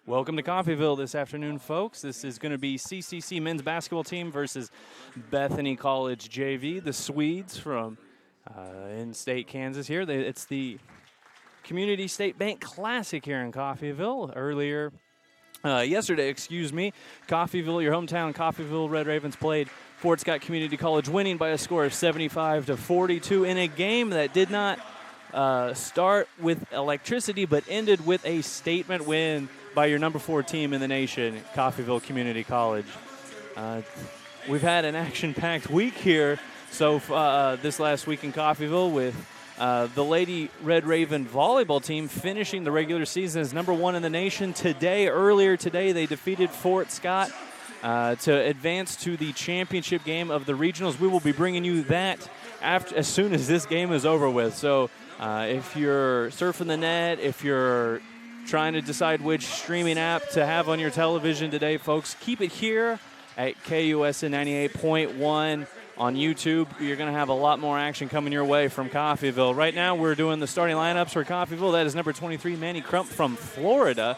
Welcome to Coffeyville this afternoon, folks. This is going to be CCC men's basketball team versus Bethany College JV, the Swedes from in-state Kansas here. It's the Community State Bank Classic here in Coffeyville. Yesterday, Coffeyville, your hometown, Coffeyville Red Ravens played Fort Scott Community College, winning by a score of 75-42 in a game that did not start with electricity but ended with a statement win by your number 4 team in the nation, Coffeyville Community College. We've had an action-packed week here this last week in Coffeyville with the Lady Red Raven volleyball team finishing the regular season as number 1 in the nation. Earlier today, they defeated Fort Scott to advance to the championship game of the regionals. We will be bringing you that as soon as this game is over with. So if you're surfing the net, if you're trying to decide which streaming app to have on your television today, folks, keep it here at KUSN 98.1 on YouTube. You're going to have a lot more action coming your way from Coffeyville. Right now, we're doing the starting lineups for Coffeyville. That is number 23, Manny Crump from Florida.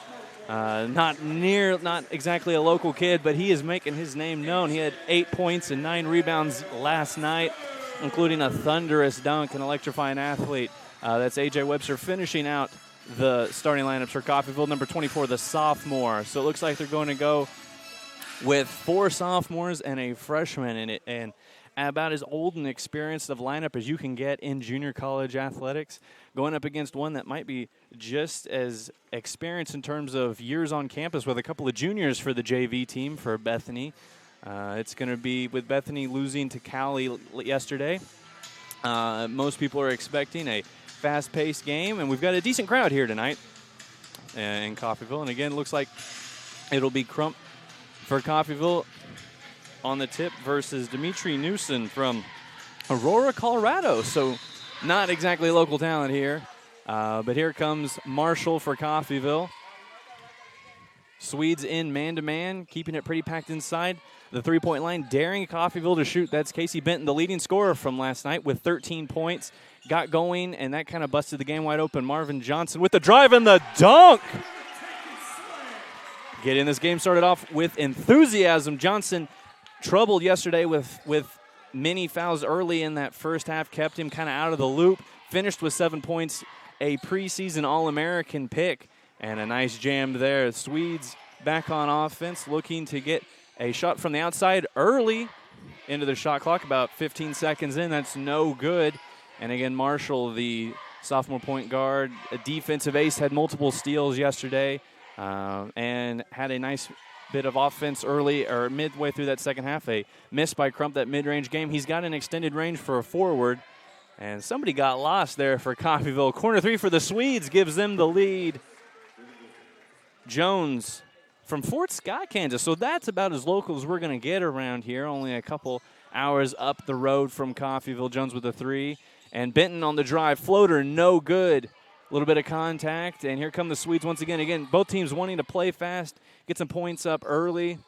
Not exactly a local kid, but he is making his name known. He had 8 points and 9 rebounds last night, including a thunderous dunk, an electrifying athlete. That's A.J. Webster finishing out the starting lineups for Coffeyville. Number 24, the sophomore. So it looks like they're going to go with 4 sophomores and a freshman in it, and about as old and experienced of lineup as you can get in junior college athletics, going up against one that might be just as experienced in terms of years on campus with a couple of juniors for the JV team for Bethany. It's going to be with Bethany losing to Cali yesterday. Most people are expecting a fast-paced game, and we've got a decent crowd here tonight in Coffeyville. And again, looks like it'll be Crump for Coffeyville on the tip versus Dimitri Newson from Aurora, Colorado. So not exactly local talent here. But here comes Marshall for Coffeyville. Swedes in man-to-man, keeping it pretty packed inside the three-point line, daring Coffeyville to shoot. That's Casey Benton, the leading scorer from last night with 13 points. Got going, and that kind of busted the game wide open. Marvin Johnson with the drive and the dunk. Getting this game started off with enthusiasm. Johnson troubled yesterday with many fouls early in that first half, kept him kind of out of the loop. Finished with 7 points, a preseason All-American pick, and a nice jam there. The Swedes back on offense, looking to get a shot from the outside early into the shot clock, about 15 seconds in. That's no good. And again, Marshall, the sophomore point guard, a defensive ace, had multiple steals yesterday and had a nice bit of offense early or midway through that second half. A miss by Crump, that mid-range game. He's got an extended range for a forward. And somebody got lost there for Coffeyville. Corner 3 for the Swedes gives them the lead. Jones from Fort Scott, Kansas. So that's about as local as we're going to get around here. Only a couple hours up the road from Coffeyville. Jones with a 3. And Benton on the drive. Floater, no good. A little bit of contact. And here come the Swedes once again. Again, both teams wanting to play fast, get some points up early.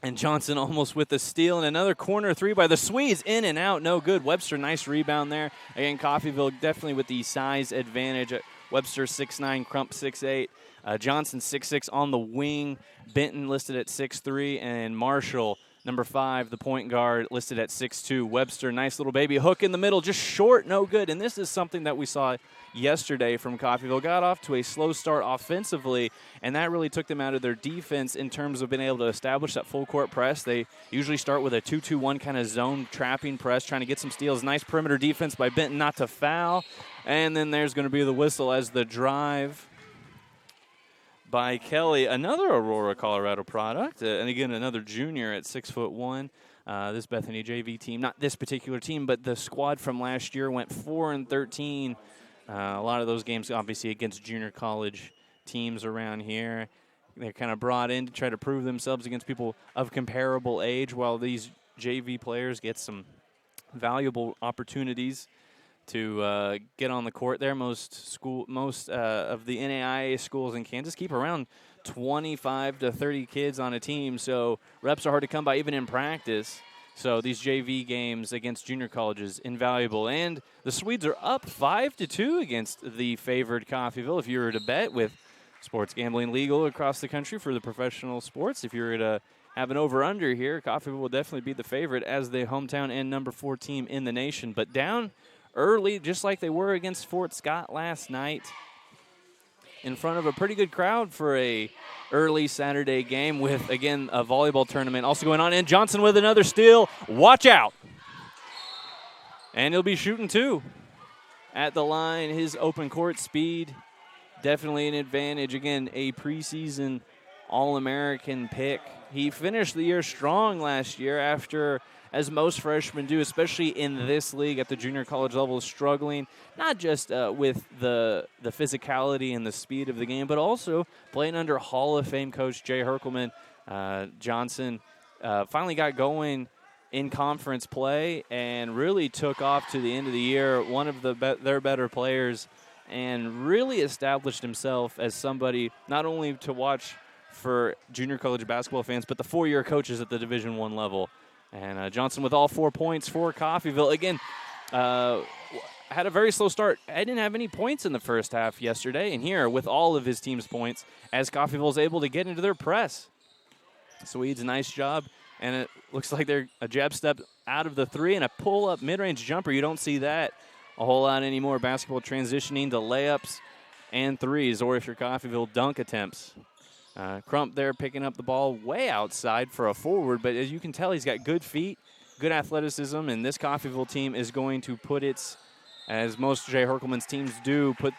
And Johnson almost with the steal. And another corner 3 by the Swedes. In and out, no good. Webster, nice rebound there. Again, Coffeyville definitely with the size advantage. Webster 6'9", Crump 6'8". Johnson 6'6" on the wing. Benton listed at 6'3", and Marshall, number 5, the point guard, listed at 6'2". Webster, nice little baby hook in the middle, just short, no good. And this is something that we saw yesterday from Coffeyville. Got off to a slow start offensively, and that really took them out of their defense in terms of being able to establish that full court press. They usually start with a 2-2-1 kind of zone trapping press, trying to get some steals. Nice perimeter defense by Benton not to foul. And then there's going to be the whistle as the drive by Kelly, another Aurora, Colorado product, and again, another junior at 6'1". This Bethany JV team, not this particular team, but the squad from last year went 4-13. A lot of those games, obviously, against junior college teams around here. They're kind of brought in to try to prove themselves against people of comparable age, while these JV players get some valuable opportunities to get on the court there. Most of the NAIA schools in Kansas keep around 25 to 30 kids on a team, so reps are hard to come by even in practice. So these JV games against junior colleges, invaluable. And the Swedes are up 5-2 against the favored Coffeyville. If you were to bet with sports gambling legal across the country for the professional sports, if you were to have an over-under here, Coffeyville will definitely be the favorite as the hometown and number 4 team in the nation. But down early, just like they were against Fort Scott last night, in front of a pretty good crowd for a early Saturday game with, again, a volleyball tournament also going on. And Johnson with another steal. Watch out. And he'll be shooting two at the line. His open court speed, definitely an advantage. Again, a preseason All-American pick. He finished the year strong last year after, as most freshmen do, especially in this league at the junior college level, struggling not just with the physicality and the speed of the game, but also playing under Hall of Fame coach Jay Herkelman. Johnson finally got going in conference play and really took off to the end of the year, one of their better players, and really established himself as somebody not only to watch for junior college basketball fans, but the 4-year coaches at the Division I level. And Johnson with all 4 points for Coffeyville. Again, had a very slow start. I didn't have any points in the first half yesterday. And here, with all of his team's points, as Coffeyville is able to get into their press. Swedes, nice job. And it looks like they're a jab step out of the 3 and a pull-up mid-range jumper. You don't see that a whole lot anymore. Basketball transitioning to layups and 3s, or if you're Coffeyville, dunk attempts. Crump there picking up the ball way outside for a forward, but as you can tell, he's got good feet, good athleticism, and this Coffeyville team is going to put its, as most Jay Herkelman's teams do, put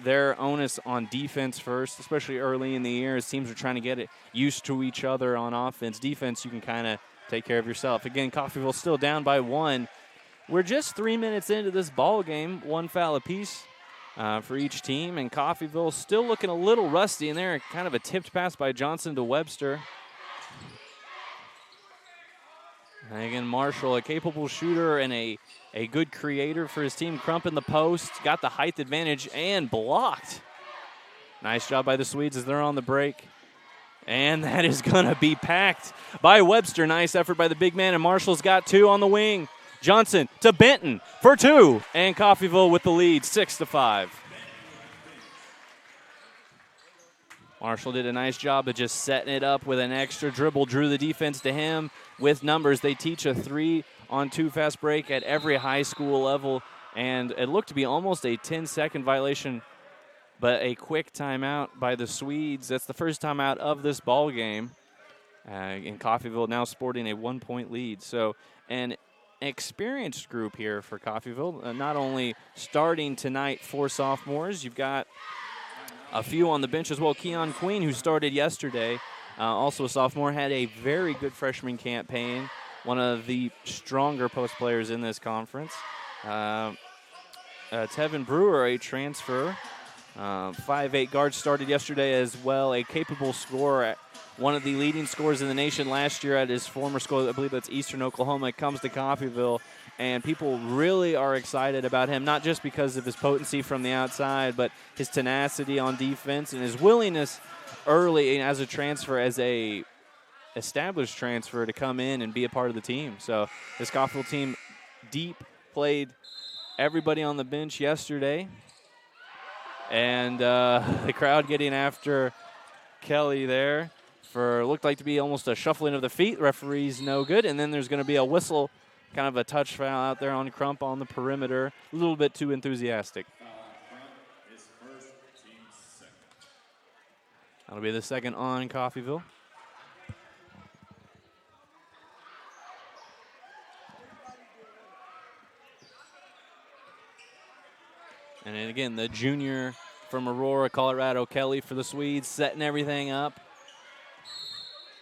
their onus on defense first, especially early in the year as teams are trying to get it used to each other on offense. Defense, you can kind of take care of yourself. Again, Coffeyville still down by 1. We're just 3 minutes into this ball game, 1 foul apiece for each team, and Coffeyville still looking a little rusty in there. Kind of a tipped pass by Johnson to Webster. And again, Marshall, a capable shooter and a good creator for his team. Crump in the post, got the height advantage and blocked. Nice job by the Swedes as they're on the break. And that is going to be packed by Webster. Nice effort by the big man, and Marshall's got 2 on the wing. Johnson to Benton for 2, and Coffeyville with the lead, 6-5. Marshall did a nice job of just setting it up with an extra dribble, drew the defense to him with numbers. They teach a 3-on-2 fast break at every high school level, and it looked to be almost a 10-second violation, but a quick timeout by the Swedes. That's the first timeout of this ball game, and Coffeyville now sporting a 1-point lead. So an experienced group here for Coffeyville, not only starting tonight for sophomores, you've got a few on the bench as well. Keon Queen, who started yesterday, also a sophomore, had a very good freshman campaign, one of the stronger post players in this conference. Tevin Brewer, a transfer, 5'8" guard, started yesterday as well, a capable scorer, one of the leading scorers in the nation last year at his former school. I believe that's Eastern Oklahoma. It comes to Coffeyville, and people really are excited about him, not just because of his potency from the outside, but his tenacity on defense and his willingness early as a transfer, as a established transfer, to come in and be a part of the team. So this Coffeyville team deep, played everybody on the bench yesterday, and the crowd getting after Kelly there for looked like to be almost a shuffling of the feet. Referee's no good, and then there's going to be a whistle, kind of a touch foul out there on Crump on the perimeter. A little bit too enthusiastic. That'll be the second on Coffeyville. And then again, the junior from Aurora, Colorado, Kelly for the Swedes, setting everything up.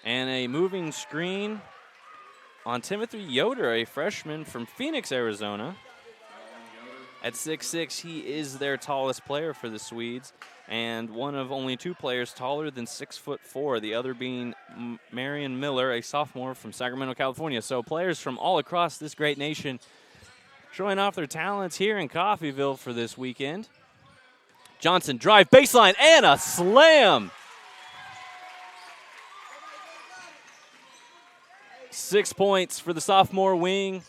And a moving screen on Timothy Yoder, a freshman from Phoenix, Arizona. At 6'6", he is their tallest player for the Swedes, and one of only 2 players taller than 6'4", the other being Marion Miller, a sophomore from Sacramento, California. So players from all across this great nation showing off their talents here in Coffeyville for this weekend. Johnson drive baseline and a slam. 6 points for the sophomore wing,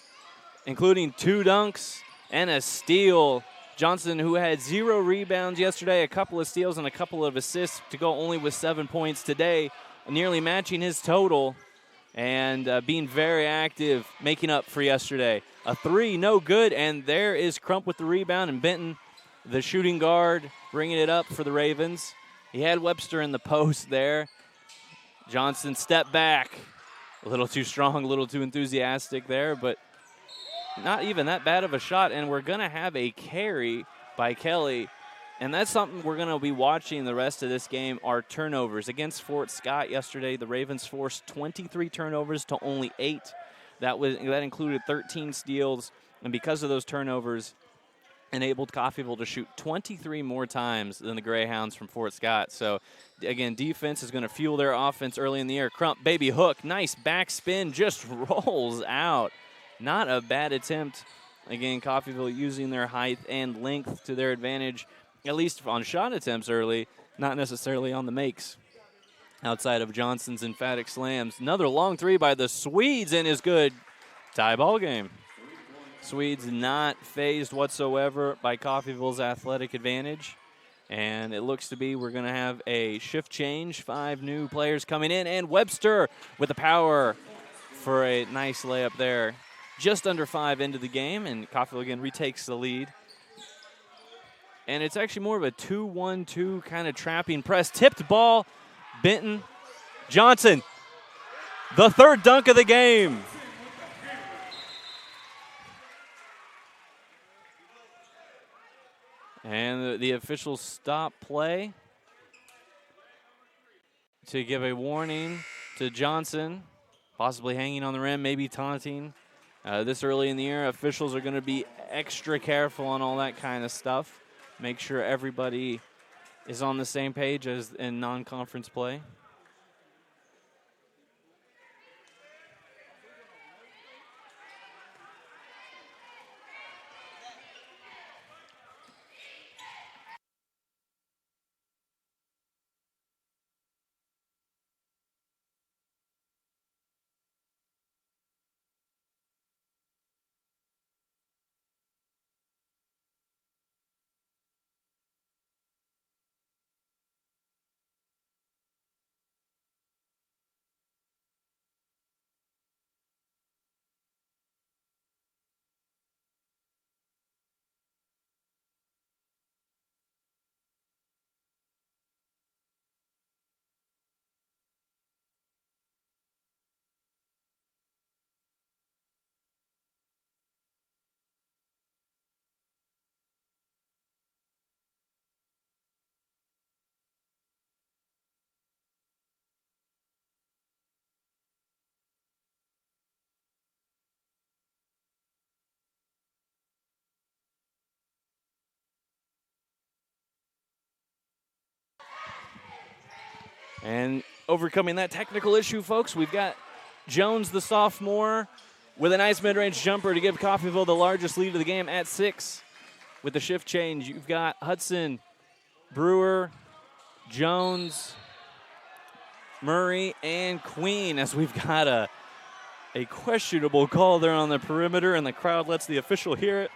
including 2 dunks and a steal. Johnson, who had 0 rebounds yesterday, a couple of steals and a couple of assists to go only with 7 points today, nearly matching his total and being very active, making up for yesterday. A 3, no good, and there is Crump with the rebound, and Benton, the shooting guard, bringing it up for the Ravens. He had Webster in the post there. Johnson stepped back. A little too strong, a little too enthusiastic there, but not even that bad of a shot, and we're going to have a carry by Kelly. And that's something we're going to be watching the rest of this game, are turnovers. Against Fort Scott yesterday, the Ravens forced 23 turnovers to only 8. That included 13 steals, and because of those turnovers, enabled Coffeyville to shoot 23 more times than the Greyhounds from Fort Scott. So, again, defense is going to fuel their offense early in the air. Crump, baby hook, nice backspin, just rolls out. Not a bad attempt. Again, Coffeyville using their height and length to their advantage, at least on shot attempts early, not necessarily on the makes. Outside of Johnson's emphatic slams. Another long 3 by the Swedes and is good. Tie ball game. Swedes not fazed whatsoever by Coffeyville's athletic advantage. And it looks to be we're going to have a shift change. 5 new players coming in. And Webster with the power for a nice layup there. Just under 5 into the game, and Coffeyville again retakes the lead. And it's actually more of a 2-1-2 kind of trapping press. Tipped ball, Benton, Johnson, the 3rd dunk of the game. And the officials stop play to give a warning to Johnson, possibly hanging on the rim, maybe taunting. This early in the year, officials are going to be extra careful on all that kind of stuff. Make sure everybody is on the same page as in non-conference play. And overcoming that technical issue, folks, we've got Jones, the sophomore, with a nice mid-range jumper to give Coffeyville the largest lead of the game at 6. With the shift change, you've got Hudson, Brewer, Jones, Murray, and Queen, as we've got a questionable call there on the perimeter, and the crowd lets the official hear it.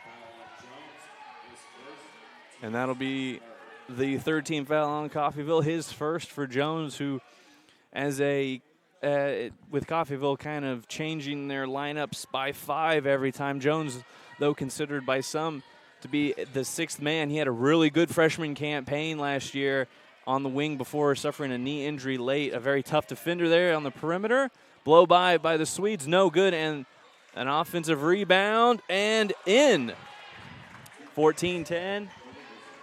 And that'll be the 3rd team foul on Coffeyville, his first for Jones, who, with Coffeyville kind of changing their lineups by 5 every time. Jones, though considered by some to be the 6th man, he had a really good freshman campaign last year on the wing before suffering a knee injury late. A very tough defender there on the perimeter. Blow by the Swedes, no good, and an offensive rebound, and in. 14-10.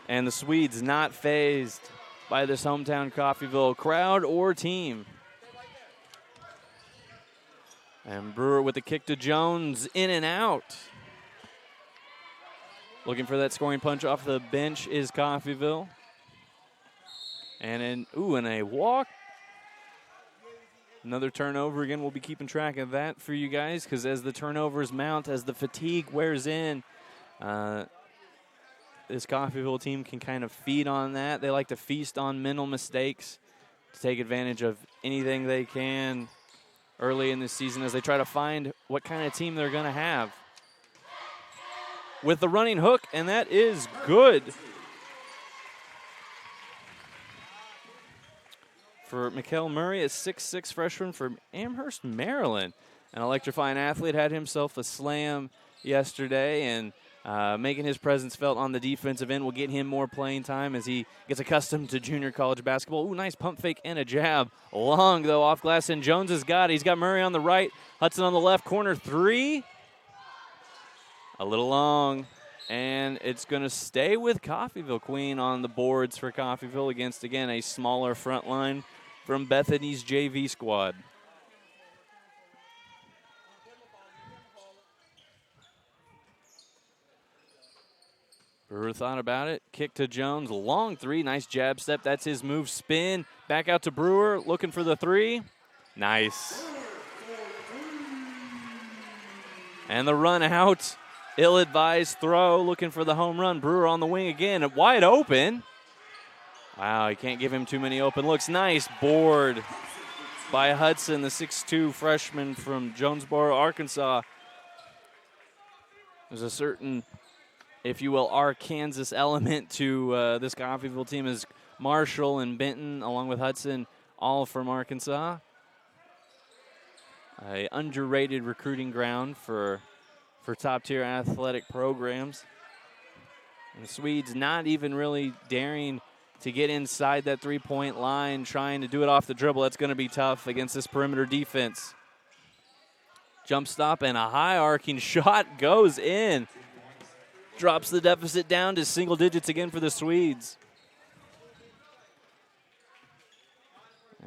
And the Swedes not fazed by this hometown Coffeyville crowd or team. And Brewer with the kick to Jones, in and out. Looking for that scoring punch off the bench is Coffeyville. And a walk. Another turnover. Again, we'll be keeping track of that for you guys, because as the turnovers mount, as the fatigue wears in, this Coffeyville team can kind of feed on that. They like to feast on mental mistakes to take advantage of anything they can early in this season as they try to find what kind of team they're going to have. With the running hook, and that is good for Mikkel Murray, a 6'6" freshman from Amherst, Maryland. An electrifying athlete, had himself a slam yesterday, and making his presence felt on the defensive end will get him more playing time as he gets accustomed to junior college basketball. Ooh, nice pump fake and a jab. Long, though, off glass, and Jones has got it. He's got Murray on the right, Hudson on the left, corner three. A little long, and it's going to stay with Coffeyville. Queen on the boards for Coffeyville against, again, a smaller front line from Bethany's JV squad. Brewer thought about it. Kick to Jones. Long three. Nice jab step. That's his move. Spin. Back out to Brewer. Looking for the three. Nice. And the run out. Ill-advised throw. Looking for the home run. Brewer on the wing again. Wide open. Wow, he can't give him too many open looks. Nice board by Hudson, the 6'2 freshman from Jonesboro, Arkansas. There's a certain, if you will, Arkansas element to this Coffeyville team, as Marshall and Benton, along with Hudson, all from Arkansas. A underrated recruiting ground for top-tier athletic programs. And the Swedes not even really daring to get inside that three-point line, trying to do it off the dribble. That's going to be tough against this perimeter defense. Jump stop and a high arcing shot goes in. Drops the deficit down to single digits again for the Swedes.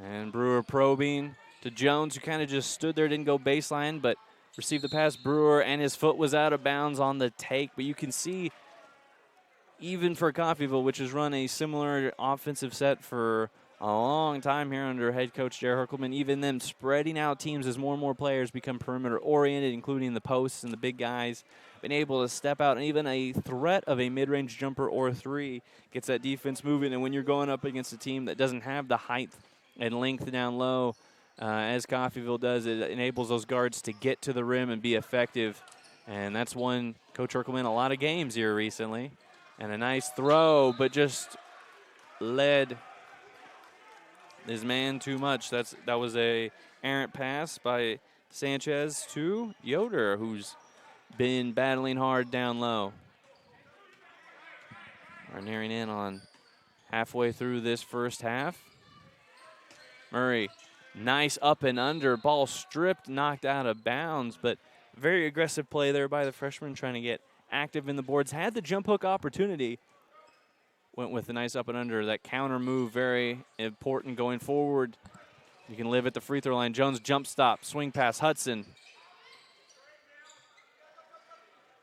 And Brewer probing to Jones, who kind of just stood there, didn't go baseline, but received the pass. Brewer, and his foot was out of bounds on the take. But you can see, even for Coffeyville, which has run a similar offensive set for a long time here under head coach Jared Herkelman, even them spreading out teams as more and more players become perimeter-oriented, including the posts and the big guys, been able to step out, and even a threat of a mid-range jumper or three gets that defense moving. And when you're going up against a team that doesn't have the height and length down low, as Coffeyville does, it enables those guards to get to the rim and be effective. And that's won Coach Herkelman a lot of games here recently. And a nice throw, but just led his man too much. That was a errant pass by Sanchez to Yoder, who's been battling hard down low. We're nearing in on halfway through this first half. Murray, nice up and under. Ball stripped, knocked out of bounds, but very aggressive play there by the freshman, trying to get active in the boards. Had the jump hook opportunity. Went with a nice up and under. That counter move, very important going forward. You can live at the free throw line. Jones jump stop, swing pass, Hudson.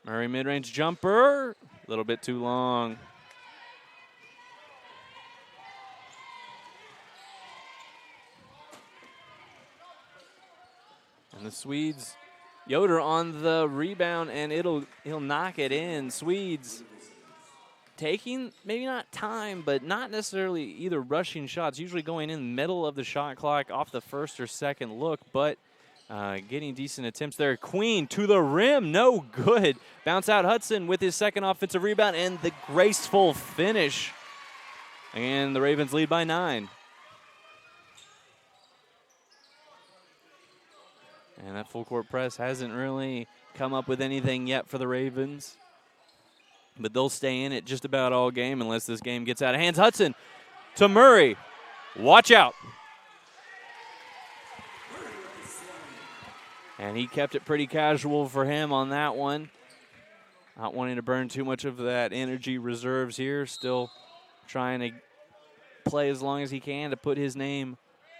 Murray mid-range jumper, a little bit too long. And the Swedes, Yoder on the rebound, and he'll knock it in. Swedes taking maybe not time, but not necessarily either rushing shots, usually going in the middle of the shot clock off the first or second look, but getting decent attempts there. Queen to the rim, no good. Bounce out Hudson with his second offensive rebound, and the graceful finish. And the Ravens lead by 9. And that full court press hasn't really come up with anything yet for the Ravens. But they'll stay in it just about all game unless this game gets out of hands. Hudson to Murray. Watch out. And he kept it pretty casual for him on that one. Not wanting to burn too much of that energy reserves here. Still trying to play as long as he can to put his name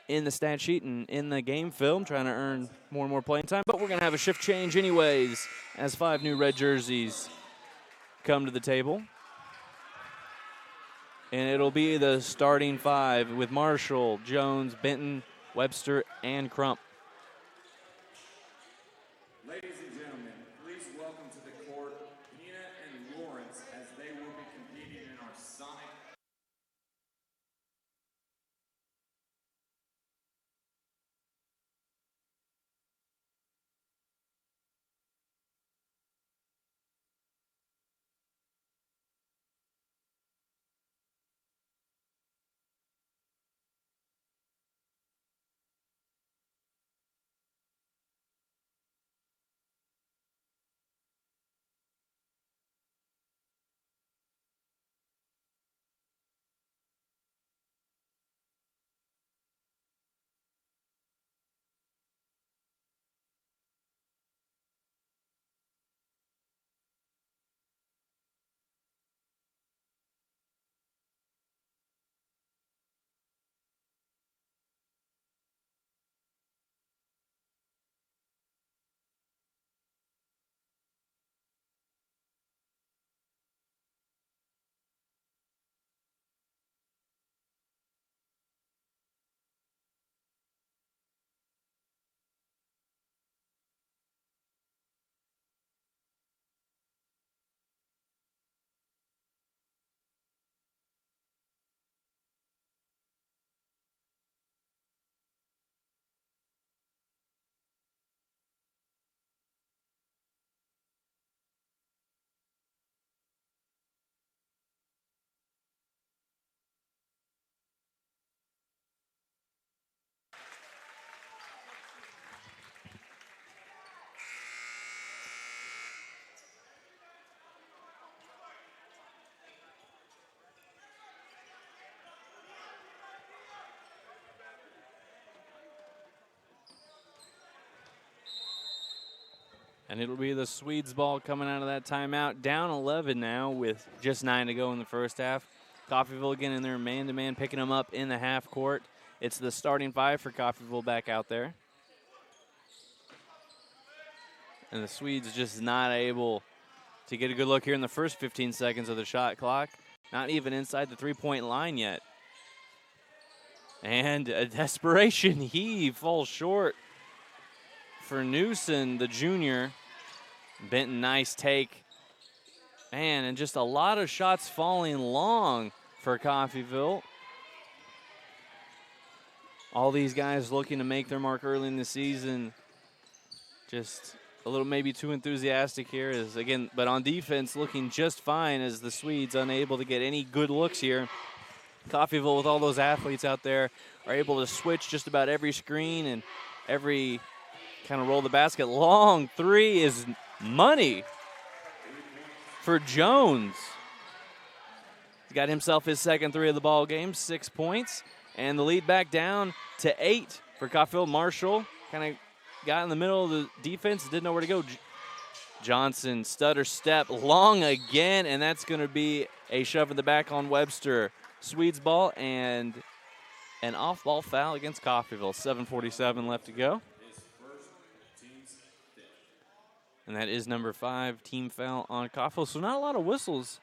in the stat sheet and in the game film, trying to earn more and more playing time. But we're going to have a shift change anyways as 5 new red jerseys come to the table. And it'll be the starting 5 with Marshall, Jones, Benton, Webster, and Crump. And it'll be the Swedes ball coming out of that timeout. Down 11 now with just 9 to go in the first half. Coffeyville again in there man-to-man, picking them up in the half court. It's the starting 5 for Coffeyville back out there. And the Swedes just not able to get a good look here in the first 15 seconds of the shot clock. Not even inside the three-point line yet. And a desperation heave falls short for Newson, the junior. Benton, nice take. Man, and just a lot of shots falling long for Coffeyville. All these guys looking to make their mark early in the season. Just a little maybe too enthusiastic here. Again, but on defense looking just fine as the Swedes unable to get any good looks here. Coffeyville with all those athletes out there are able to switch just about every screen and every kind of roll the basket. Long three is money for Jones. He's got himself his second three of the ball game, 6 points. And the lead back down to 8 for Coffeyville. Marshall kind of got in the middle of the defense, didn't know where to go. Johnson, stutter step, long again, and that's going to be a shove in the back on Webster. Swedes ball and an off-ball foul against Coffeyville. 7:47 left to go. And that is number 5, team foul on Coffeyville. So not a lot of whistles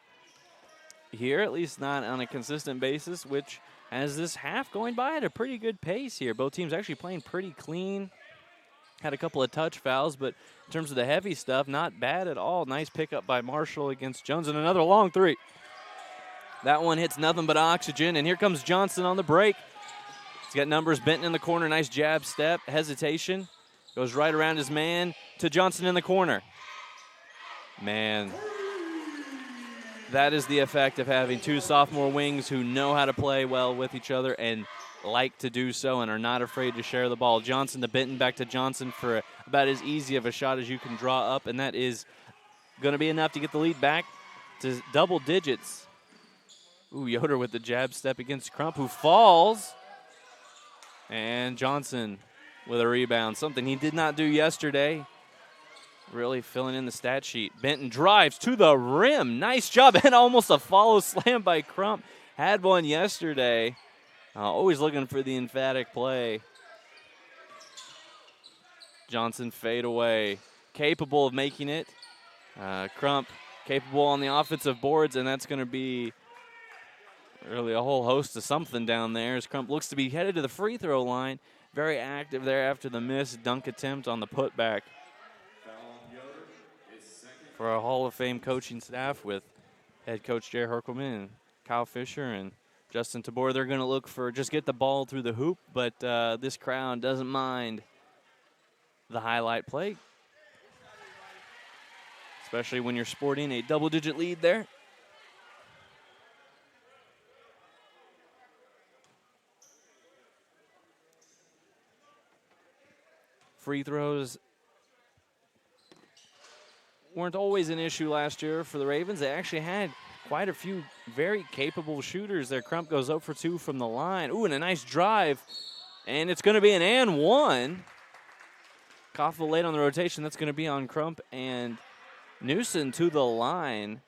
here, at least not on a consistent basis, which has this half going by at a pretty good pace here. Both teams actually playing pretty clean. Had a couple of touch fouls, but in terms of the heavy stuff, not bad at all. Nice pickup by Marshall against Jones, and another long three. That one hits nothing but oxygen, and here comes Johnson on the break. He's got numbers. Benton in the corner, nice jab step, hesitation. Goes right around his man to Johnson in the corner. Man, that is the effect of having two sophomore wings who know how to play well with each other and like to do so and are not afraid to share the ball. Johnson to Benton, back to Johnson for about as easy of a shot as you can draw up, and that is going to be enough to get the lead back to double digits. Ooh, Yoder with the jab step against Crump, who falls. And Johnson with a rebound, something he did not do yesterday. Really filling in the stat sheet. Benton drives to the rim. Nice job, and almost a follow slam by Crump. Had one yesterday. Always looking for the emphatic play. Johnson fade away. Capable of making it. Crump capable on the offensive boards, and that's going to be really a whole host of something down there as Crump looks to be headed to the free throw line. Very active there after the missed dunk attempt on the putback. For our Hall of Fame coaching staff with head coach Jay Herkelman and Kyle Fisher and Justin Tabor, they're going to look for just get the ball through the hoop, but this crowd doesn't mind the highlight play, especially when you're sporting a double-digit lead there. Free throws weren't always an issue last year for the Ravens. They actually had quite a few very capable shooters there. Crump goes 0 for 2 from the line. Ooh, and a nice drive. And it's going to be an and one. Coffeyville late on the rotation. That's going to be on Crump and Newson to the line.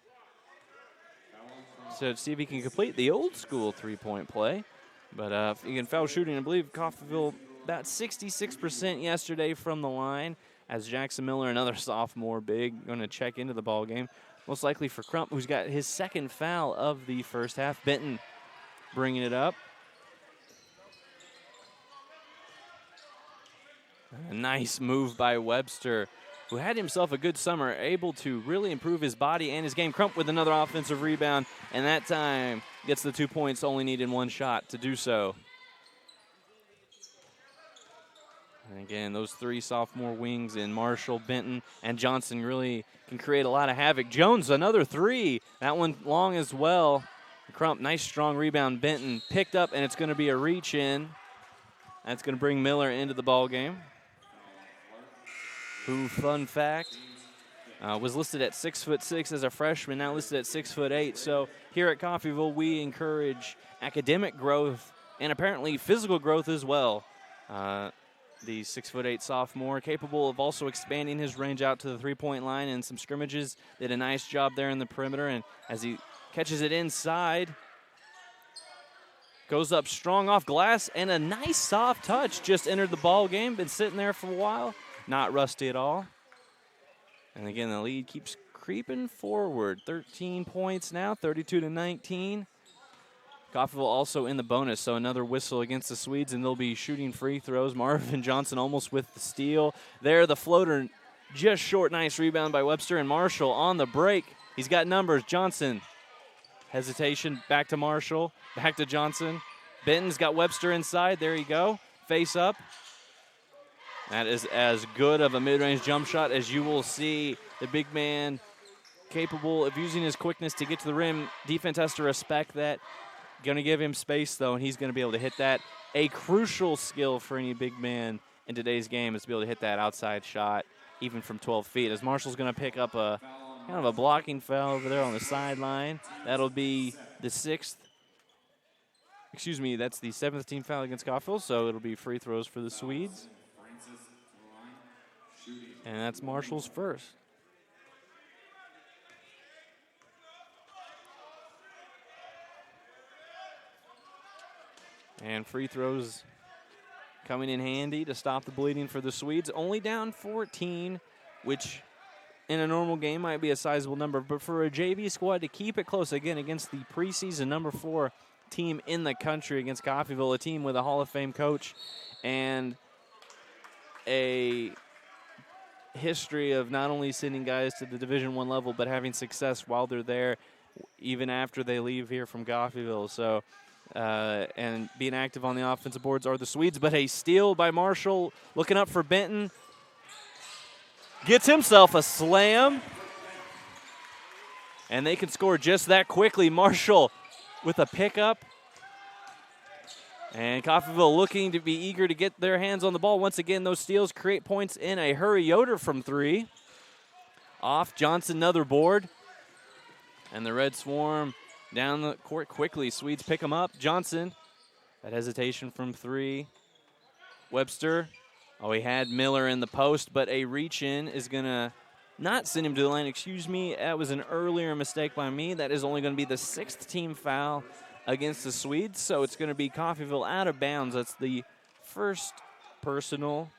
So see if he can complete the old school three-point play. But if he can foul shooting, I believe Coffeyville about 66% yesterday from the line. As Jackson Miller, another sophomore big, going to check into the ball game. Most likely for Crump, who's got his second foul of the first half. Benton bringing it up. A nice move by Webster, who had himself a good summer, able to really improve his body and his game. Crump with another offensive rebound, and that time gets the 2 points, only needed one shot to do so. And again, those three sophomore wings in Marshall, Benton, and Johnson really can create a lot of havoc. Jones, another three. That one long as well. Crump, nice strong rebound. Benton picked up, and it's going to be a reach in. That's going to bring Miller into the ball game. Who, fun fact, was listed at 6'6" as a freshman, now listed at 6'8". So here at Coffeyville, we encourage academic growth and apparently physical growth as well. The 6'8" sophomore, capable of also expanding his range out to the three-point line in some scrimmages. Did a nice job there in the perimeter, and as he catches it inside, goes up strong off glass, and a nice soft touch. Just entered the ball game, been sitting there for a while. Not rusty at all. And again, the lead keeps creeping forward. 13 points now, 32-19. Coffeyville also in the bonus, so another whistle against the Swedes, and they'll be shooting free throws. Marvin Johnson almost with the steal. There, the floater just short. Nice rebound by Webster, and Marshall on the break. He's got numbers. Johnson, hesitation, back to Marshall, back to Johnson. Benton's got Webster inside. There you go. Face up. That is as good of a mid-range jump shot as you will see. The big man capable of using his quickness to get to the rim. Defense has to respect that. Going to give him space, though, and he's going to be able to hit that. A crucial skill for any big man in today's game is to be able to hit that outside shot, even from 12 feet. As Marshall's going to pick up a kind of a blocking foul over there on the sideline. That'll be the sixth. Excuse me, that's the seventh team foul against Coffeyville, so it'll be free throws for the Swedes. And that's Marshall's first. And free throws coming in handy to stop the bleeding for the Swedes. Only down 14, which in a normal game might be a sizable number. But for a JV squad to keep it close, again, against the preseason number 4 team in the country, against Coffeyville, a team with a Hall of Fame coach and a history of not only sending guys to the Division I level, but having success while they're there, even after they leave here from Coffeyville. So, and being active on the offensive boards are the Swedes, but a steal by Marshall, looking up for Benton. Gets himself a slam. And they can score just that quickly. Marshall with a pickup. And Coffeyville looking to be eager to get their hands on the ball. Once again, those steals create points in a hurry. Yoder from 3. Off, Johnson, another board. And the Red Swarm down the court quickly. Swedes pick them up. Johnson, that hesitation from 3. Webster, oh, he had Miller in the post, but a reach-in is going to not send him to the line. Excuse me, that was an earlier mistake by me. That is only going to be the 6th team foul against the Swedes, so it's going to be Coffeyville out of bounds. That's the first personal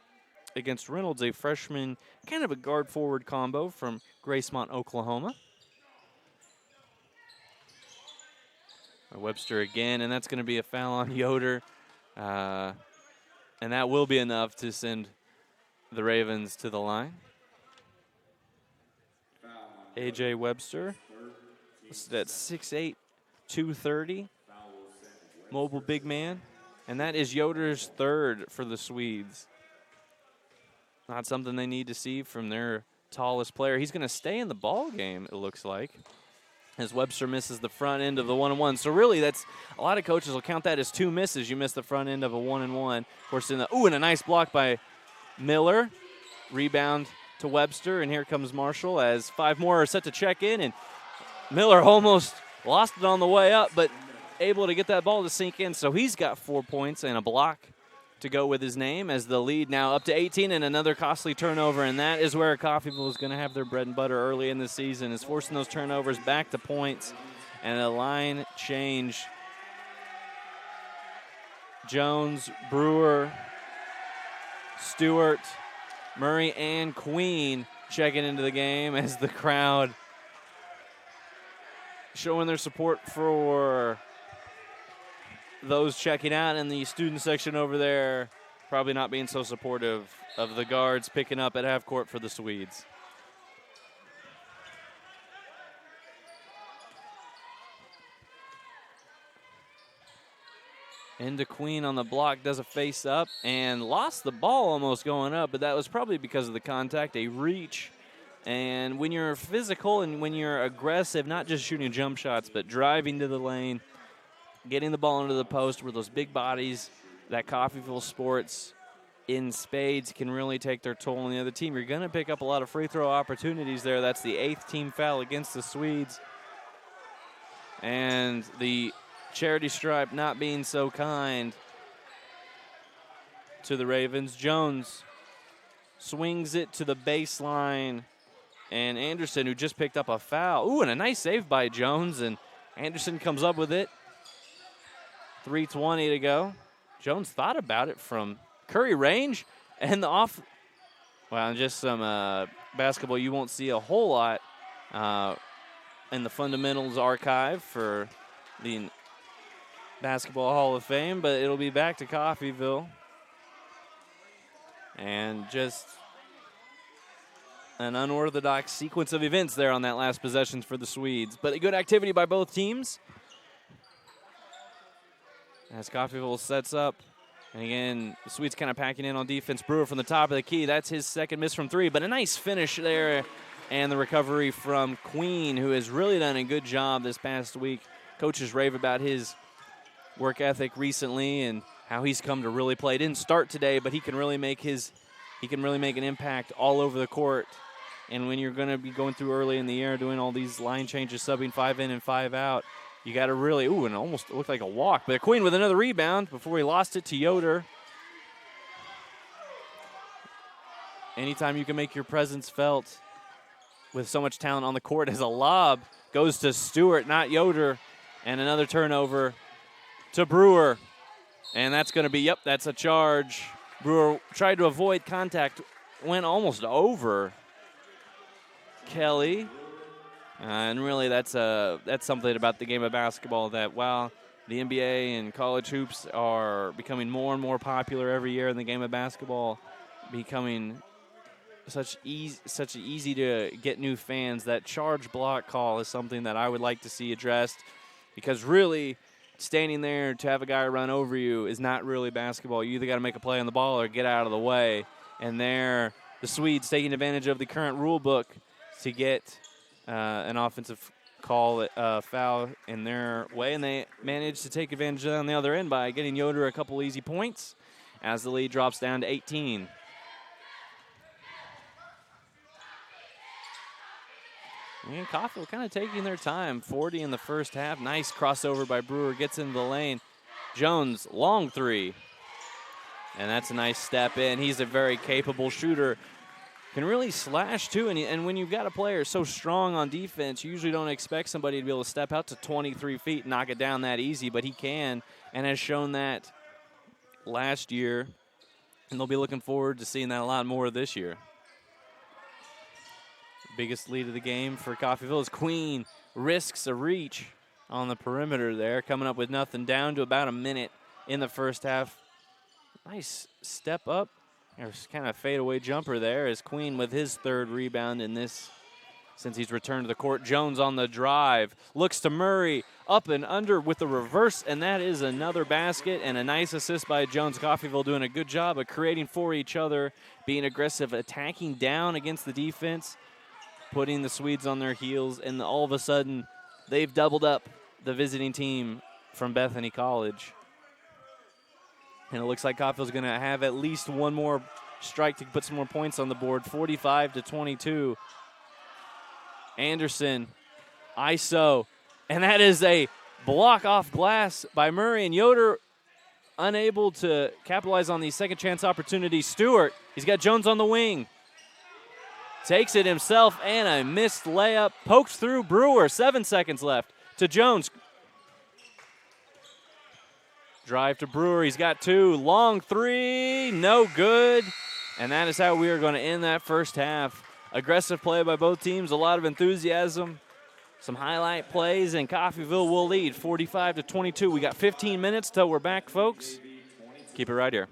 against Reynolds, a freshman, kind of a guard-forward combo from Gracemont, Oklahoma. Webster again, and that's going to be a foul on Yoder. And that will be enough to send the Ravens to the line. A.J. Webster, that's 6'8", 230. Mobile big man. And that is Yoder's 3rd for the Swedes. Not something they need to see from their tallest player. He's going to stay in the ball game, it looks like, as Webster misses the front end of the 1-and-1. So really, that's a lot of coaches will count that as 2 misses. You miss the front end of a 1-and-1. Of course, and a nice block by Miller. Rebound to Webster, and here comes Marshall as 5 more are set to check in, and Miller almost lost it on the way up, but able to get that ball to sink in. So he's got 4 points and a block to go with his name, as the lead now up to 18, and another costly turnover, and that is where Coffeyville is going to have their bread and butter early in the season, is forcing those turnovers back to points, and a line change. Jones, Brewer, Stewart, Murray, and Queen checking into the game as the crowd showing their support for those checking out, and the student section over there probably not being so supportive of the guards picking up at half court for the Swedes. Into Queen on the block, does a face up and lost the ball almost going up, but that was probably because of the contact, a reach. And when you're physical and when you're aggressive, not just shooting jump shots, but driving to the lane, getting the ball into the post where those big bodies that Coffeyville sports in spades can really take their toll on the other team. You're going to pick up a lot of free throw opportunities there. That's the 8th team foul against the Swedes. And the charity stripe not being so kind to the Ravens. Jones swings it to the baseline, and Anderson, who just picked up a foul. Ooh, and a nice save by Jones, and Anderson comes up with it. 3:20 to go. Jones thought about it from Curry range, and the off. Well, just some basketball you won't see a whole lot in the fundamentals archive for the Basketball Hall of Fame, but it'll be back to Coffeyville. And just an unorthodox sequence of events there on that last possession for the Swedes. But a good activity by both teams. As Coffeyville sets up. And again, the Swedes kind of packing in on defense. Brewer from the top of the key. That's his second miss from three. But a nice finish there. And the recovery from Queen, who has really done a good job this past week. Coaches rave about his work ethic recently and how he's come to really play. Didn't start today, but he can really make an impact all over the court. And when you're going to be going through early in the year, doing all these line changes, subbing 5 in and 5 out, you got to really, and it almost looked like a walk. But Queen with another rebound before he lost it to Yoder. Anytime you can make your presence felt with so much talent on the court, as a lob goes to Stewart, not Yoder. And another turnover to Brewer. And that's going to be, that's a charge. Brewer tried to avoid contact, went almost over Kelly. And really that's something about the game of basketball that while the NBA and college hoops are becoming more and more popular every year, in the game of basketball becoming such easy to get new fans, that charge block call is something that I would like to see addressed, because really standing there to have a guy run over you is not really basketball. You either got to make a play on the ball or get out of the way. And there, the Swedes taking advantage of the current rule book to get an offensive call, foul in their way, and they managed to take advantage of that on the other end by getting Yoder a couple easy points as the lead drops down to 18. And Coffeyville kind of taking their time. 40 in the first half. Nice crossover by Brewer. Gets into the lane. Jones, long three. And that's a nice step in. He's a very capable shooter. Can really slash, too. And when you've got a player so strong on defense, you usually don't expect somebody to be able to step out to 23 feet and knock it down that easy. But he can, and has shown that last year. And they'll be looking forward to seeing that a lot more this year. Biggest lead of the game for Coffeyville is Queen risks a reach on the perimeter there, coming up with nothing, down to about a minute in the first half. Nice step up. There's kind of fadeaway jumper there as Queen with his third rebound in this since he's returned to the court. Jones on the drive, looks to Murray, up and under with the reverse, and that is another basket and a nice assist by Jones. Coffeyville doing a good job of creating for each other, being aggressive, attacking down against the defense, putting the Swedes on their heels, and all of a sudden they've doubled up the visiting team from Bethany College. And it looks like Coffeyville's going to have at least one more strike to put some more points on the board. 45-22. Anderson, ISO, and that is a block off glass by Murray, and Yoder unable to capitalize on the second chance opportunity. Stewart, he's got Jones on the wing. Takes it himself, and a missed layup. Poked through Brewer. 7 seconds left to Jones. Drive to Brewer. He's got two. Long three. No good. And that is how we are going to end that first half. Aggressive play by both teams. A lot of enthusiasm. Some highlight plays, and Coffeyville will lead 45-22. We got 15 minutes till we're back, folks. Keep it right here.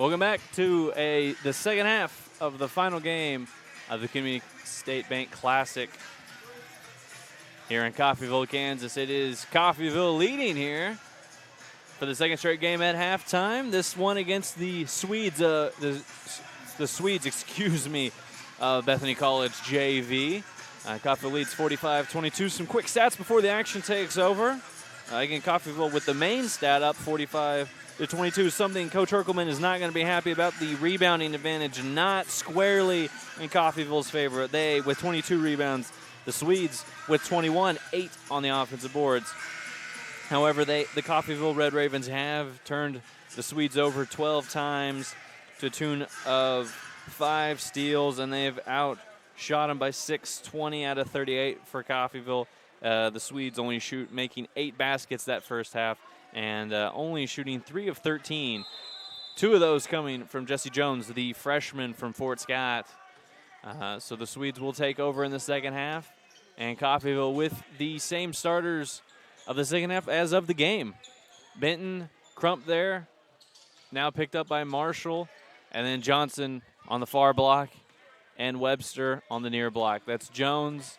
Welcome back to the second half of the final game of the Community State Bank Classic here in Coffeyville, Kansas. It is Coffeyville leading here for the second straight game at halftime. This one against the Swedes, the Swedes, Bethany College JV. Coffeyville leads 45-22. Some quick stats before the action takes over. Again, Coffeyville with the main stat up 45-22. Something Coach Herkelman is not going to be happy about. The rebounding advantage not squarely in Coffeyville's favor. They with 22 rebounds. The Swedes with 21, 8 on the offensive boards. However, the Coffeyville Red Ravens have turned the Swedes over 12 times to a tune of 5 steals, and they've outshot them by 6, 20 out of 38 for Coffeyville. The Swedes only making 8 baskets that first half, and only shooting 3 of 13. 2 of those coming from Jesse Jones, the freshman from Fort Scott. So the Swedes will take over in the second half, and Coffeyville with the same starters of the second half as of the game. Benton, Crump there, now picked up by Marshall, and then Johnson on the far block and Webster on the near block. That's Jones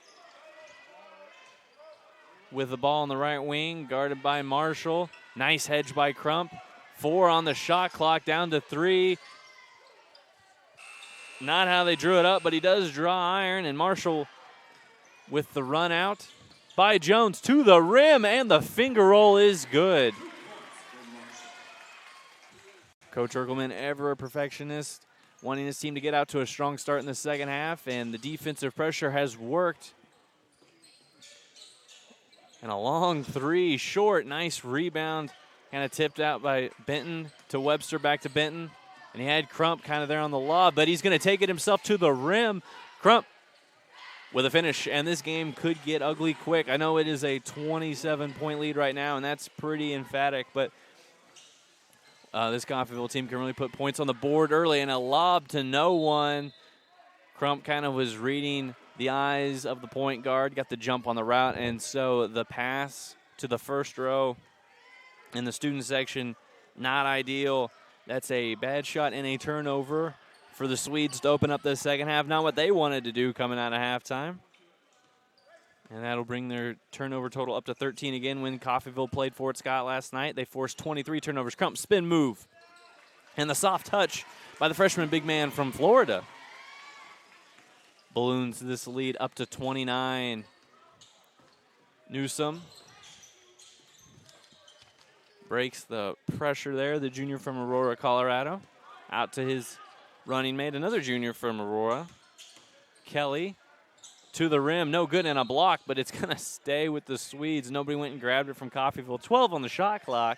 with the ball on the right wing, guarded by Marshall. Nice hedge by Crump. 4 on the shot clock, down to 3. Not how they drew it up, but he does draw iron, and Marshall with the run out by Jones to the rim, and the finger roll is good. Coach Herkelman, ever a perfectionist, wanting his team to get out to a strong start in the second half, and the defensive pressure has worked. And a long 3, short, nice rebound, kind of tipped out by Benton to Webster, back to Benton. And he had Crump kind of there on the lob, but he's going to take it himself to the rim. Crump with a finish, and this game could get ugly quick. I know it is a 27-point lead right now, and that's pretty emphatic, but this Coffeyville team can really put points on the board early, and a lob to no one. Crump kind of was reading the eyes of the point guard, got the jump on the route, and so the pass to the first row in the student section, not ideal. That's a bad shot and a turnover for the Swedes to open up the second half. Not what they wanted to do coming out of halftime. And that'll bring their turnover total up to 13 again. When Coffeyville played Fort Scott last night, they forced 23 turnovers. Crump spin move. And the soft touch by the freshman big man from Florida balloons this lead up to 29. Newsom breaks the pressure there, the junior from Aurora, Colorado. Out to his running mate, another junior from Aurora. Kelly to the rim, no good, and a block, but it's going to stay with the Swedes. Nobody went and grabbed it from Coffeyville. 12 on the shot clock.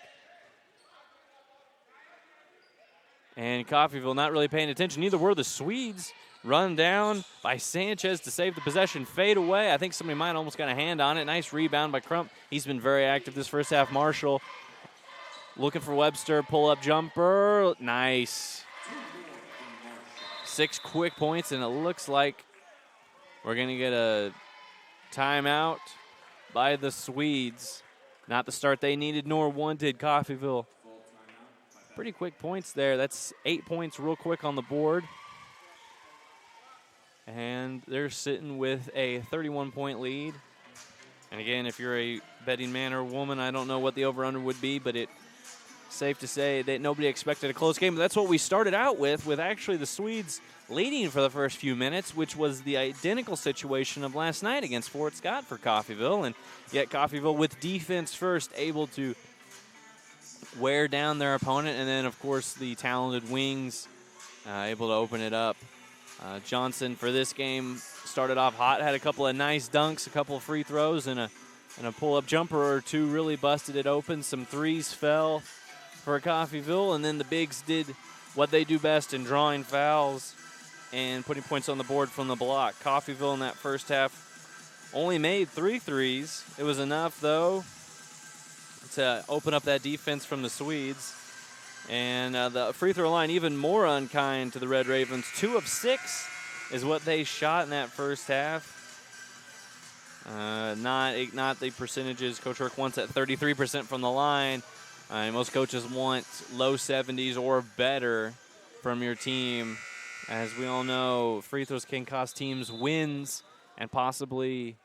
And Coffeyville not really paying attention. Neither were the Swedes. Run down by Sanchez to save the possession. Fade away. I think somebody might almost got a hand on it. Nice rebound by Crump. He's been very active this first half. Marshall looking for Webster. Pull-up jumper. Nice. 6 quick points, and it looks like we're going to get a timeout by the Swedes. Not the start they needed nor wanted. Coffeyville. Pretty quick points there. That's 8 points real quick on the board. And they're sitting with a 31-point lead. And again, if you're a betting man or woman, I don't know what the over-under would be, but it's safe to say that nobody expected a close game. But that's what we started out with actually the Swedes leading for the first few minutes, which was the identical situation of last night against Fort Scott for Coffeyville. And yet Coffeyville with defense first, able to wear down their opponent. And then, of course, the talented wings able to open it up. Johnson for this game started off hot, had a couple of nice dunks, a couple of free throws, and a pull-up jumper or two really busted it open. Some threes fell for Coffeyville, and then the bigs did what they do best in drawing fouls and putting points on the board from the block. Coffeyville in that first half only made 3 threes. It was enough, though, to open up that defense from the Swedes. And the free throw line even more unkind to the Red Ravens. 2 of 6 is what they shot in that first half. Not the percentages Coach Herc wants at 33% from the line. Most coaches want low 70s or better. from your team. As we all know, free throws can cost teams wins and possibly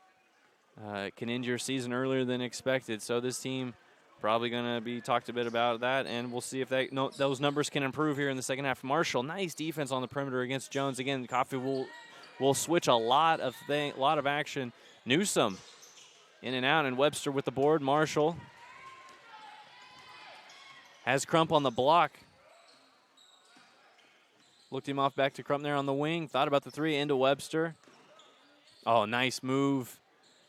can end your season earlier than expected. So this team probably going to be talked a bit about that, and we'll see if those numbers can improve here in the second half. Marshall, nice defense on the perimeter against Jones. Again, Coffee will switch a lot of action. Newsome in and out, and Webster with the board. Marshall has Crump on the block. Looked him off back to Crump there on the wing. Thought about the three into Webster. Oh, nice move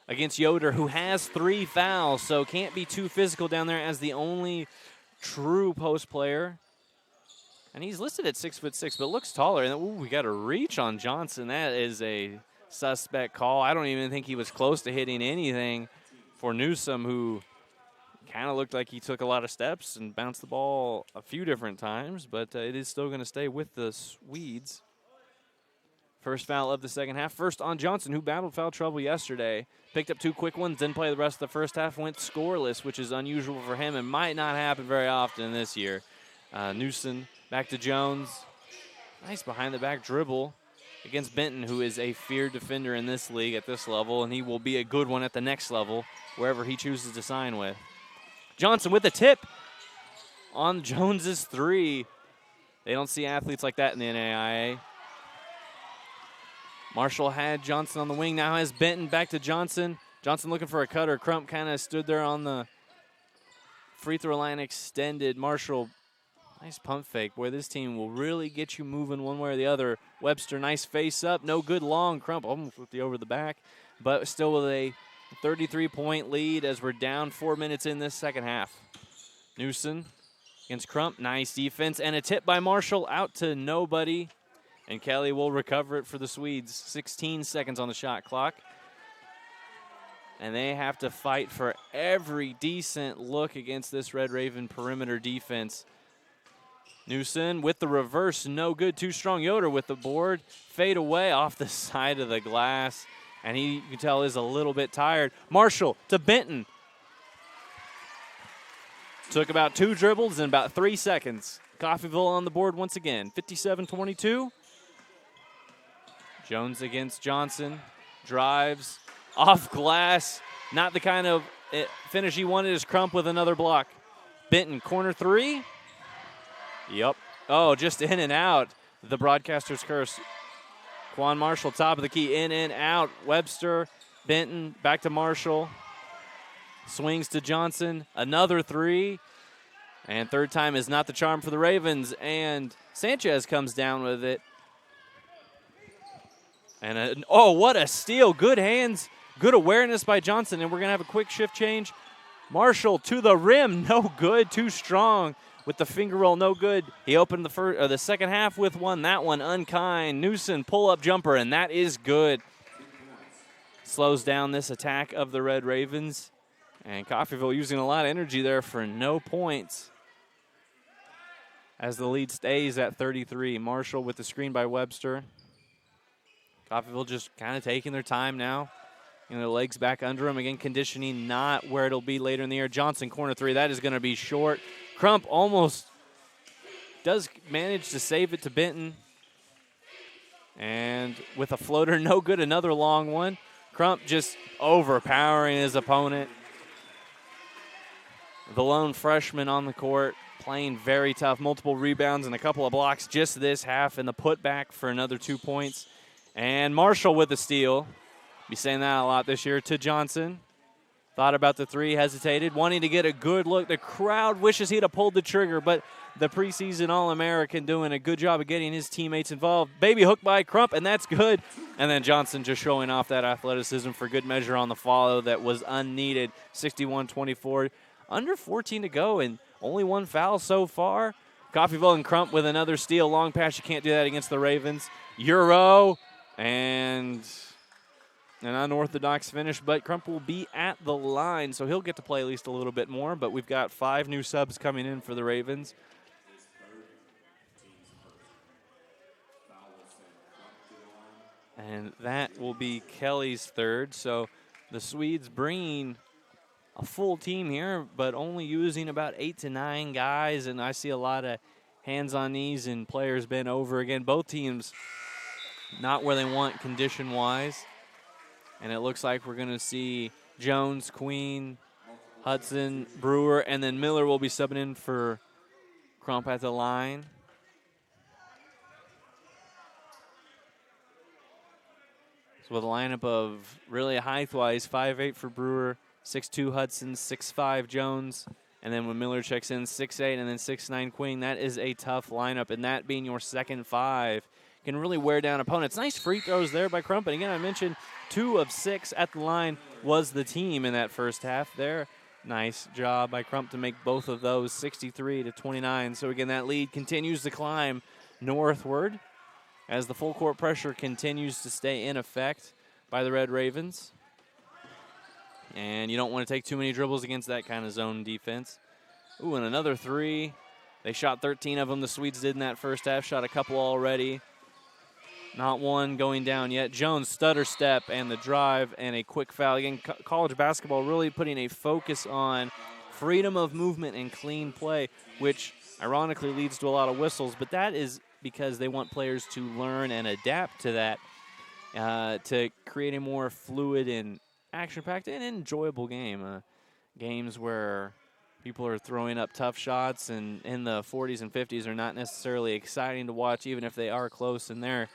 against Yoder, who has 3 fouls, so can't be too physical down there as the only true post player. And he's listed at 6'6", but looks taller. And ooh, we got a reach on Johnson. That is a suspect call. I don't even think he was close to hitting anything for Newsome, who kind of looked like he took a lot of steps and bounced the ball a few different times, but it is still going to stay with the Swedes. First foul of the second half. First on Johnson, who battled foul trouble yesterday. Picked up 2 quick ones, didn't play the rest of the first half, went scoreless, which is unusual for him and might not happen very often this year. Newsom back to Jones. Nice behind-the-back dribble against Benton, who is a feared defender in this league at this level, and he will be a good one at the next level, wherever he chooses to sign with. Johnson with the tip on Jones's 3. They don't see athletes like that in the NAIA. Marshall had Johnson on the wing, now has Benton back to Johnson. Johnson looking for a cutter. Crump kind of stood there on the free throw line extended. Marshall, nice pump fake. Boy, this team will really get you moving one way or the other. Webster, nice face up. No good long. Crump almost with the over the back, but still with a 33-point lead as we're down 4 minutes in this second half. Newsom against Crump. Nice defense and a tip by Marshall out to nobody. And Kelly will recover it for the Swedes. 16 seconds on the shot clock. And they have to fight for every decent look against this Red Raven perimeter defense. Newsom with the reverse, no good, too strong. Yoder with the board, fade away off the side of the glass. And he, you can tell, is a little bit tired. Marshall to Benton. Took about 2 dribbles in about 3 seconds. Coffeyville on the board once again, 57-22. Jones against Johnson. Drives off glass. Not the kind of finish he wanted as Crump with another block. Benton, corner 3. Yep. Oh, just in and out. The broadcaster's curse. Quan Marshall, top of the key, in and out. Webster, Benton, back to Marshall. Swings to Johnson, another 3. And third time is not the charm for the Ravens. And Sanchez comes down with it. And oh, what a steal. Good hands, good awareness by Johnson. And we're going to have a quick shift change. Marshall to the rim, no good, too strong. With the finger roll, no good. He opened the second half with one. That one unkind. Newsom pull-up jumper, and that is good. Slows down this attack of the Red Ravens. And Coffeyville using a lot of energy there for no points. As the lead stays at 33. Marshall with the screen by Webster. Coffeyville just kind of taking their time now. You know, the legs back under him. Again, conditioning not where it'll be later in the year. Johnson, corner 3. That is going to be short. Crump almost does manage to save it to Benton. And with a floater, no good. Another long one. Crump just overpowering his opponent. The lone freshman on the court, playing very tough. Multiple rebounds and a couple of blocks just this half, and the putback for another 2 points. And Marshall with the steal. Be saying that a lot this year to Johnson. Thought about the 3, hesitated, wanting to get a good look. The crowd wishes he'd have pulled the trigger, but the preseason All-American doing a good job of getting his teammates involved. Baby hook by Crump, and that's good. And then Johnson just showing off that athleticism for good measure on the follow that was unneeded. 61-24, under 14 to go, and only 1 foul so far. Coffeyville and Crump with another steal. Long pass, you can't do that against the Ravens. Euro, and an unorthodox finish, but Crump will be at the line, so he'll get to play at least a little bit more, but we've got 5 new subs coming in for the Ravens. And that will be Kelly's 3rd, so the Swedes bringing a full team here, but only using about 8 to 9 guys, and I see a lot of hands on knees and players bent over again. Both teams not where they want condition-wise. And it looks like we're going to see Jones, Queen, Hudson, Brewer, and then Miller will be subbing in for Crump at the line. So with a lineup of really height-wise, 5'8" for Brewer, 6'2" Hudson, 6'5" Jones, and then when Miller checks in, 6'8", and then 6'9" Queen. That is a tough lineup, and that being your second five can really wear down opponents. Nice free throws there by Crump, and again, I mentioned 2 of 6 at the line was the team in that first half there. Nice job by Crump to make both of those 63-29. So again, that lead continues to climb northward as the full court pressure continues to stay in effect by the Red Ravens. And you don't want to take too many dribbles against that kind of zone defense. Ooh, and another 3. They shot 13 of them. The Swedes did in that first half, shot a couple already. Not one going down yet. Jones, stutter step, and the drive, and a quick foul. Again, college basketball really putting a focus on freedom of movement and clean play, which ironically leads to a lot of whistles, but that is because they want players to learn and adapt to that to create a more fluid and action-packed and enjoyable game. Games where people are throwing up tough shots and in the 40s and 50s are not necessarily exciting to watch, even if they are close in there.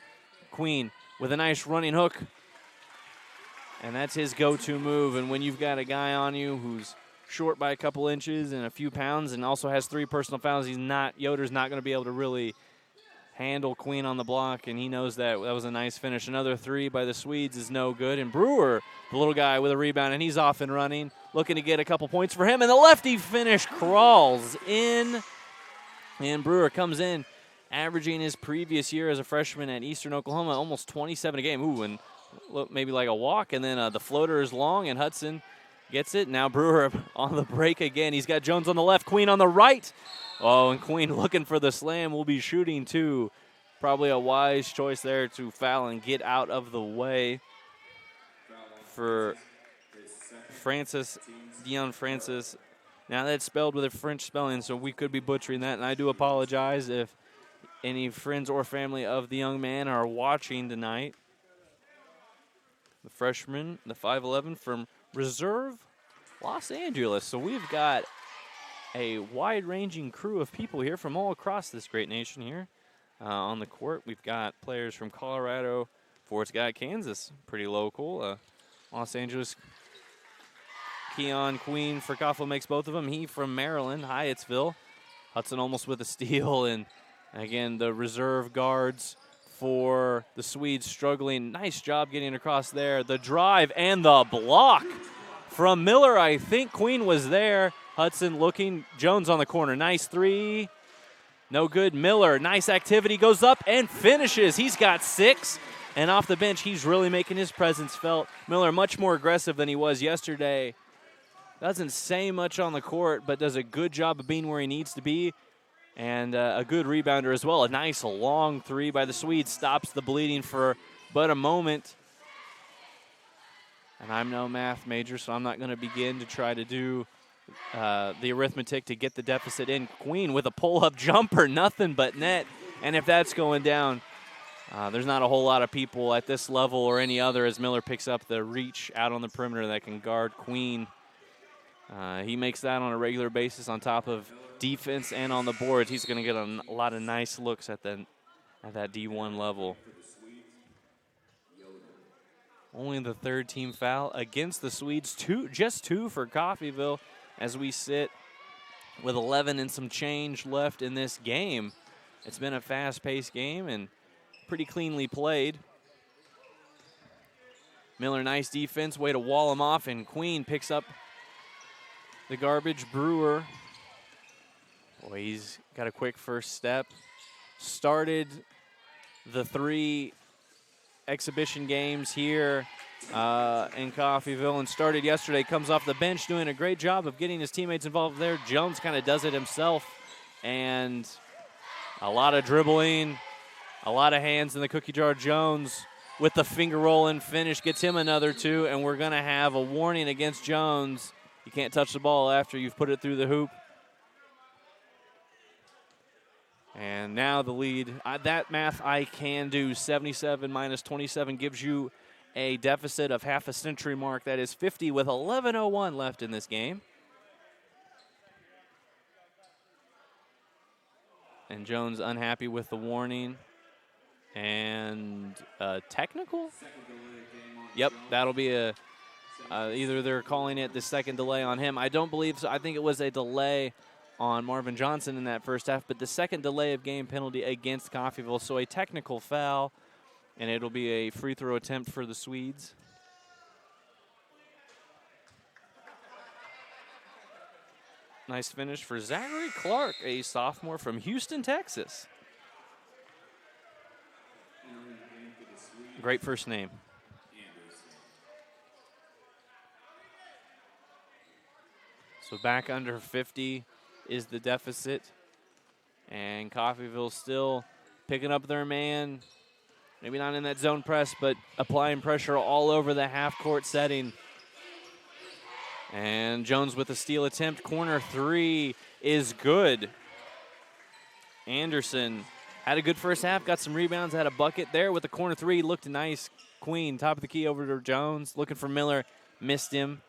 Queen with a nice running hook. And that's his go-to move. And when you've got a guy on you who's short by a couple inches and a few pounds and also has 3 personal fouls, Yoder's not going to be able to really handle Queen on the block, and he knows that. That was a nice finish. Another 3 by the Swedes is no good. And Brewer, the little guy with a rebound, and he's off and running, looking to get a couple points for him. And the lefty finish crawls in, and Brewer comes in, averaging his previous year as a freshman at Eastern Oklahoma, almost 27 a game. Ooh, and maybe like a walk, and then the floater is long, and Hudson gets it. Now Brewer on the break again. He's got Jones on the left, Queen on the right. Oh, and Queen looking for the slam. Will be shooting too. Probably a wise choice there to foul and get out of the way for Deion Francis. Now that's spelled with a French spelling, so we could be butchering that, and I do apologize if any friends or family of the young man are watching tonight. The freshman, the 5'11" from Reserve, Los Angeles. So we've got a wide-ranging crew of people here from all across this great nation here on the court. We've got players from Colorado, Fort Scott, Kansas, pretty local. Los Angeles, Keon Queen for Coughlin makes both of them. He from Maryland, Hyattsville. Hudson almost with a steal, and again, the reserve guards for the Swedes struggling. Nice job getting across there. The drive and the block from Miller. I think Queen was there. Hudson looking. Jones on the corner. Nice 3. No good. Miller, nice activity. Goes up and finishes. He's got 6. And off the bench, he's really making his presence felt. Miller much more aggressive than he was yesterday. Doesn't say much on the court, but does a good job of being where he needs to be. And a good rebounder as well. A nice long 3 by the Swedes stops the bleeding for but a moment. And I'm no math major, so I'm not going to begin to try to do the arithmetic to get the deficit in. Queen with a pull-up jumper, nothing but net. And if that's going down, there's not a whole lot of people at this level or any other as Miller picks up the reach out on the perimeter that can guard Queen. He makes that on a regular basis on top of defense and on the boards. He's going to get a lot of nice looks at that D1 level. Only the 3rd team foul against the Swedes. Just two for Coffeyville as we sit with 11 and some change left in this game. It's been a fast-paced game and pretty cleanly played. Miller, nice defense, way to wall him off, and Queen picks up the garbage. Brewer, boy, he's got a quick first step. Started the 3 exhibition games here in Coffeyville and started yesterday. Comes off the bench doing a great job of getting his teammates involved there. Jones kind of does it himself, and a lot of dribbling, a lot of hands in the cookie jar. Jones with the finger roll and finish gets him another 2, and we're going to have a warning against Jones. You can't touch the ball after you've put it through the hoop. And now the lead, that math I can do, 77 minus 27 gives you a deficit of half a century mark. That is 50 with 11:01 left in this game. And Jones unhappy with the warning. And technical? Yep, that'll be either they're calling it the second delay on him. I don't believe so. I think it was a delay on Marvin Johnson in that first half, but the second delay of game penalty against Coffeyville. So a technical foul, and it'll be a free throw attempt for the Swedes. Nice finish for Zachary Clark, a sophomore from Houston, Texas. Great first name. So back under 50 is the deficit. And Coffeyville still picking up their man. Maybe not in that zone press, but applying pressure all over the half-court setting. And Jones with a steal attempt. Corner three is good. Anderson had a good first half, got some rebounds, had a bucket there with the corner three. Looked nice. Queen, top of the key over to Jones. Looking for Miller, missed him.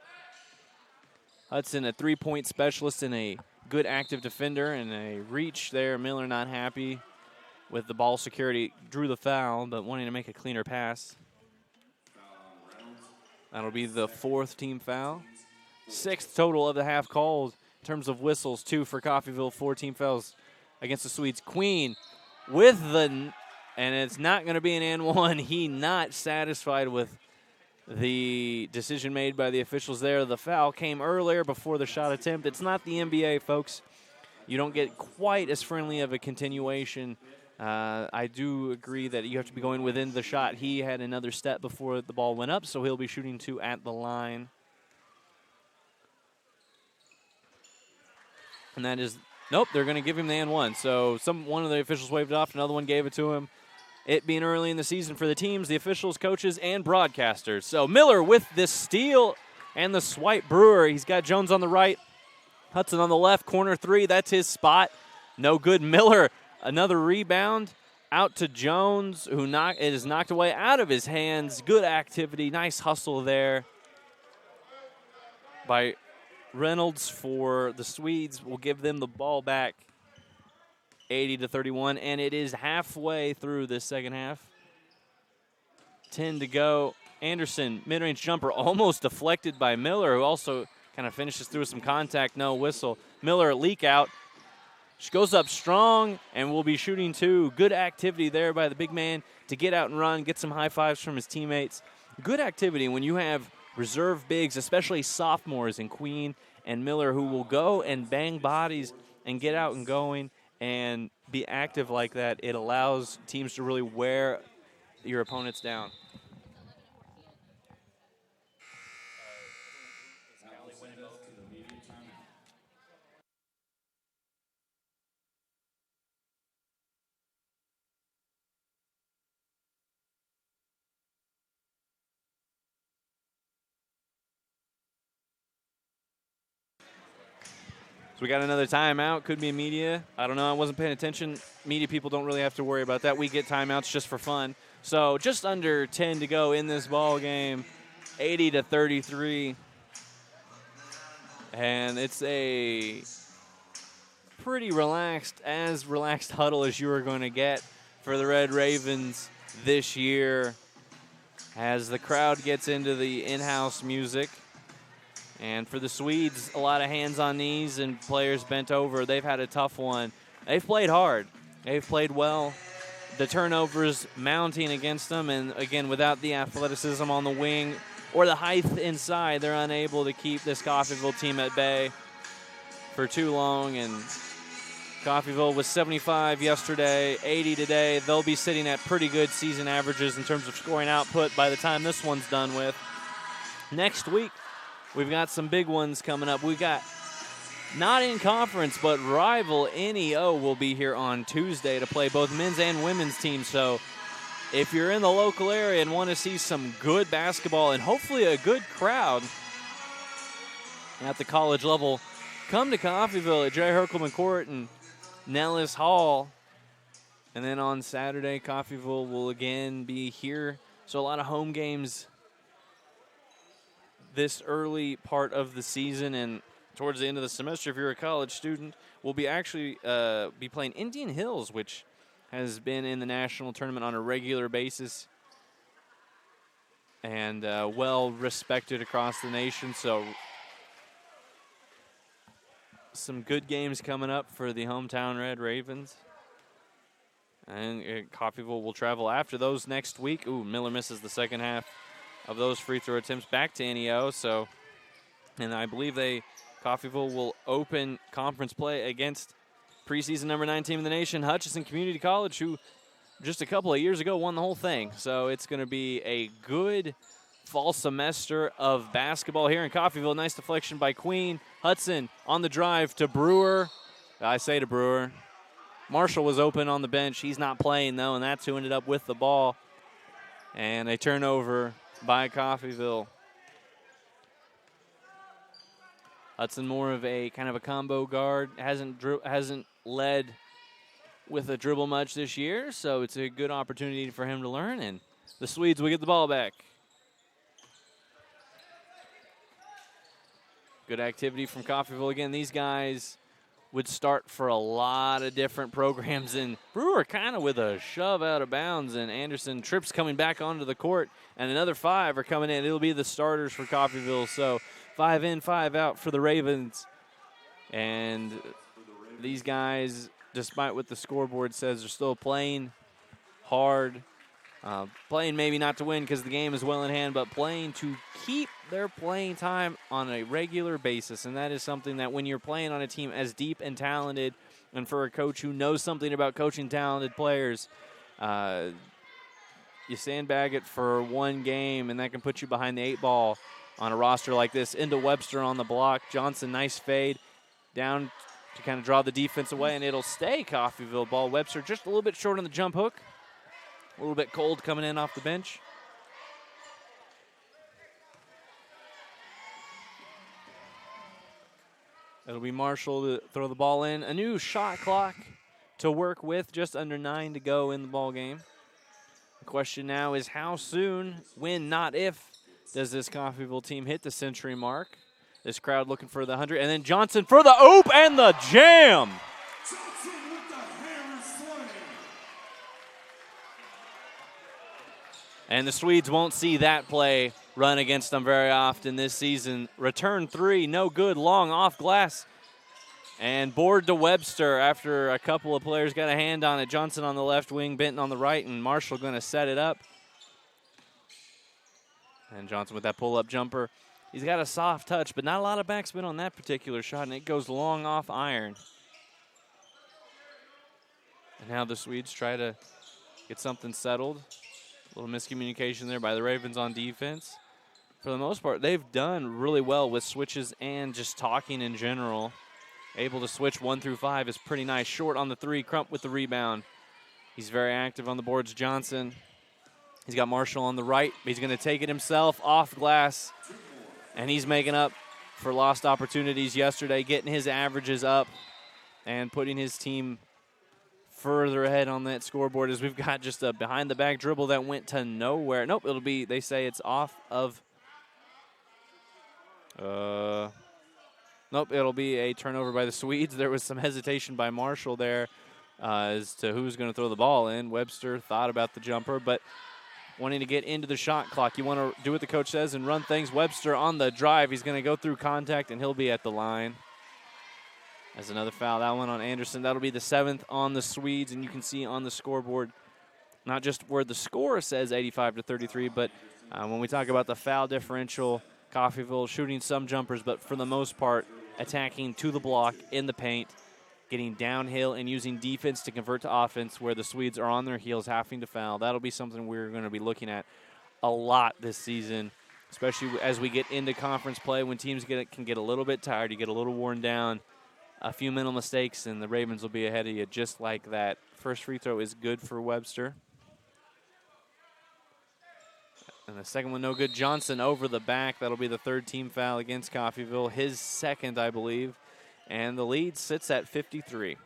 Hudson, a three-point specialist and a good active defender, and a reach there. Miller not happy with the ball security. Drew the foul, but wanting to make a cleaner pass. That'll be the fourth team foul. Sixth total of the half called in terms of whistles. 2 for Coffeyville, 4 team fouls against the Swedes. Queen with the, and it's not going to be an and one. He not satisfied with the decision made by the officials there. The foul came earlier before the shot attempt. It's not the NBA, folks. You don't get quite as friendly of a continuation. I do agree that you have to be going within the shot. He had another step before the ball went up, so he'll be shooting 2 at the line. And that is, nope, they're going to give him the and one. So one of the officials waved it off, another one gave it to him. It being early in the season for the teams, the officials, coaches, and broadcasters. So Miller with this steal and the swipe. Brewer, he's got Jones on the right, Hudson on the left, corner three, that's his spot. No good. Miller, another rebound out to Jones, who it is knocked away out of his hands. Good activity, nice hustle there by Reynolds for the Swedes. Will give them the ball back. 80-31, and it is halfway through this second half. 10 to go. Anderson, mid-range jumper, almost deflected by Miller, who also kind of finishes through some contact. No whistle. Miller, leak out. She goes up strong and will be shooting 2. Good activity there by the big man to get out and run, get some high fives from his teammates. Good activity when you have reserve bigs, especially sophomores in Queen and Miller, who will go and bang bodies and get out and going and be active like that. It allows teams to really wear your opponents down. So we got another timeout. Could be media. I don't know. I wasn't paying attention. Media people don't really have to worry about that. We get timeouts just for fun. So just under 10 to go in this ball game. 80-33. And it's a pretty relaxed huddle as you are going to get for the Red Ravens this year as the crowd gets into the in-house music. And for the Swedes, a lot of hands on knees and players bent over. They've had a tough one. They've played hard. They've played well. The turnovers mounting against them, and again, without the athleticism on the wing or the height inside, they're unable to keep this Coffeyville team at bay for too long. And Coffeyville was 75 yesterday, 80 today. They'll be sitting at pretty good season averages in terms of scoring output by the time this one's done with. Next week, we've got some big ones coming up. We've got, not in conference, but rival NEO will be here on Tuesday to play both men's and women's teams. So if you're in the local area and want to see some good basketball and hopefully a good crowd at the college level, come to Coffeyville at J. Herkelman Court and Nellis Hall And then on Saturday, Coffeyville will again be here. So a lot of home games this early part of the season and towards the end of the semester. If you're a college student, we'll be actually be playing Indian Hills, which has been in the national tournament on a regular basis and well respected across the nation. So some good games coming up for the hometown Red Ravens. And Coffeyville will travel after those next week. Ooh, Miller misses the second half of those free throw attempts back to NEO. So, and I believe Coffeyville will open conference play against preseason number 9 team in the nation, Hutchinson Community College, who just a couple of years ago won the whole thing. So it's going to be a good fall semester of basketball here in Coffeyville. Nice deflection by Queen. Hudson on the drive to Brewer. I say to Brewer. Marshall was open on the bench. He's not playing, though, and that's who ended up with the ball. And a turnover by Coffeyville. Hudson more of a kind of a combo guard. Hasn't led with a dribble much this year, so it's a good opportunity for him to learn. And the Swedes will get the ball back. Good activity from Coffeyville. Again, these guys would start for a lot of different programs, and Brewer kind of with a shove out of bounds, and Anderson trips coming back onto the court, and another 5 are coming in. It'll be the starters for Coffeyville, so 5 in, 5 out for the Ravens. And these guys, despite what the scoreboard says, are still playing hard. Playing maybe not to win because the game is well in hand, but playing to keep their playing time on a regular basis. And that is something that when you're playing on a team as deep and talented, and for a coach who knows something about coaching talented players, you sandbag it for one game, and that can put you behind the 8 ball on a roster like this. Into Webster on the block. Johnson, nice fade. Down to kind of draw the defense away, and it'll stay Coffeyville ball. Webster just a little bit short on the jump hook. A little bit cold coming in off the bench. It'll be Marshall to throw the ball in. A new shot clock to work with, just under 9 to go in the ball game. The question now is how soon, when, not if, does this Coffeyville team hit the century mark? This crowd looking for the 100. And then Johnson for the oop and the jam. And the Swedes won't see that play run against them very often this season. Return 3, no good, long off glass. And board to Webster after a couple of players got a hand on it. Johnson on the left wing, Benton on the right, and Marshall going to set it up. And Johnson with that pull-up jumper. He's got a soft touch, but not a lot of backspin on that particular shot, and it goes long off iron. And now the Swedes try to get something settled. A little miscommunication there by the Ravens on defense. For the most part, they've done really well with switches and just talking in general. Able to switch 1 through 5 is pretty nice. Short on the 3, Crump with the rebound. He's very active on the boards, Johnson. He's got Marshall on the right. He's going to take it himself off glass. And he's making up for lost opportunities yesterday, getting his averages up and putting his team further ahead on that scoreboard as we've got just a behind-the-back dribble that went to nowhere. Nope, it'll be, they say it's off of, nope, it'll be a turnover by the Swedes. There was some hesitation by Marshall there as to who's going to throw the ball in. Webster thought about the jumper, but wanting to get into the shot clock. You want to do what the coach says and run things. Webster on the drive. He's going to go through contact, and he'll be at the line. As another foul, that one on Anderson. That'll be the 7th on the Swedes, and you can see on the scoreboard not just where the score says 85-33, but when we talk about the foul differential, Coffeyville shooting some jumpers, but for the most part, attacking to the block in the paint, getting downhill and using defense to convert to offense where the Swedes are on their heels having to foul. That'll be something we're going to be looking at a lot this season, especially as we get into conference play when teams can get a little bit tired, you get a little worn down. A few mental mistakes, and the Ravens will be ahead of you just like that. First free throw is good for Webster. And the second one, no good. Johnson over the back. That'll be the 3rd team foul against Coffeyville. His 2nd, I believe. And the lead sits at 53.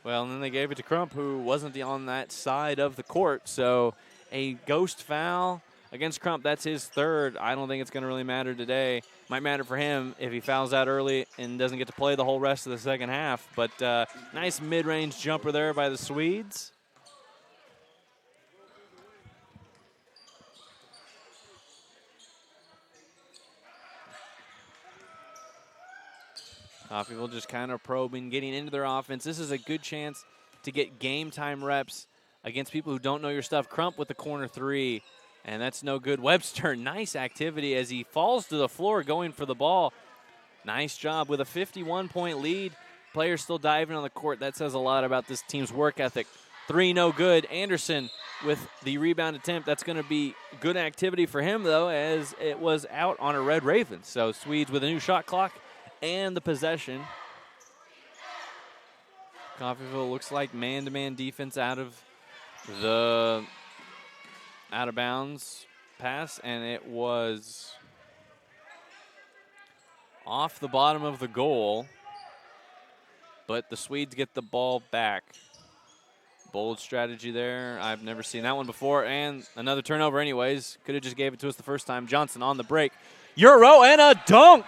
Well, and then they gave it to Crump, who wasn't on that side of the court. So a ghost foul against Crump, that's his third. I don't think it's going to really matter today. Might matter for him if he fouls out early and doesn't get to play the whole rest of the second half. But nice mid-range jumper there by the Swedes. Coffeyville just kind of probing, getting into their offense. This is a good chance to get game time reps against people who don't know your stuff. Crump with the corner three, and that's no good. Webster, nice activity as he falls to the floor going for the ball. Nice job with a 51-point lead. Players still diving on the court. That says a lot about this team's work ethic. Three, no good. Anderson with the rebound attempt. That's going to be good activity for him, though, as it was out on a Red Raven. So Swedes with a new shot clock and the possession. Coffeyville looks like man-to-man defense out of the out-of-bounds pass, and it was off the bottom of the goal, but the Swedes get the ball back. Bold strategy there. I've never seen that one before, and another turnover anyways. Could have just gave it to us the first time. Johnson on the break. Euro and a dunk!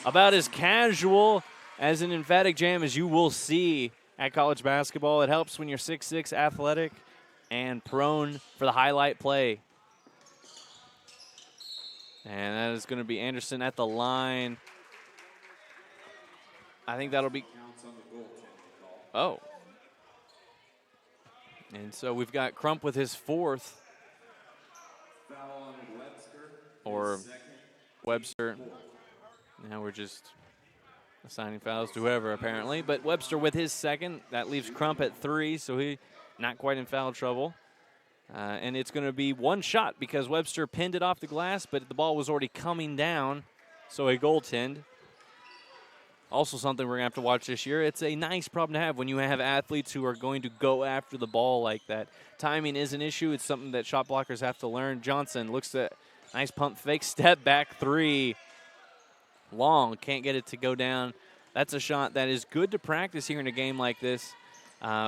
About as casual as an emphatic jam as you will see at college basketball. It helps when you're 6'6", athletic, and prone for the highlight play. And that is going to be Anderson at the line. I think that'll be... Oh. And so we've got Crump with his fourth. Or Webster. Now we're just assigning fouls to whoever, apparently. But Webster with his second. That leaves Crump at three, so he not quite in foul trouble. And it's going to be one shot because Webster pinned it off the glass, but the ball was already coming down, so a goaltend. Also something we're going to have to watch this year. It's a nice problem to have when you have athletes who are going to go after the ball like that. Timing is an issue. It's something that shot blockers have to learn. Johnson looks at nice pump fake, step back three. Long, can't get it to go down. That's a shot that is good to practice here in a game like this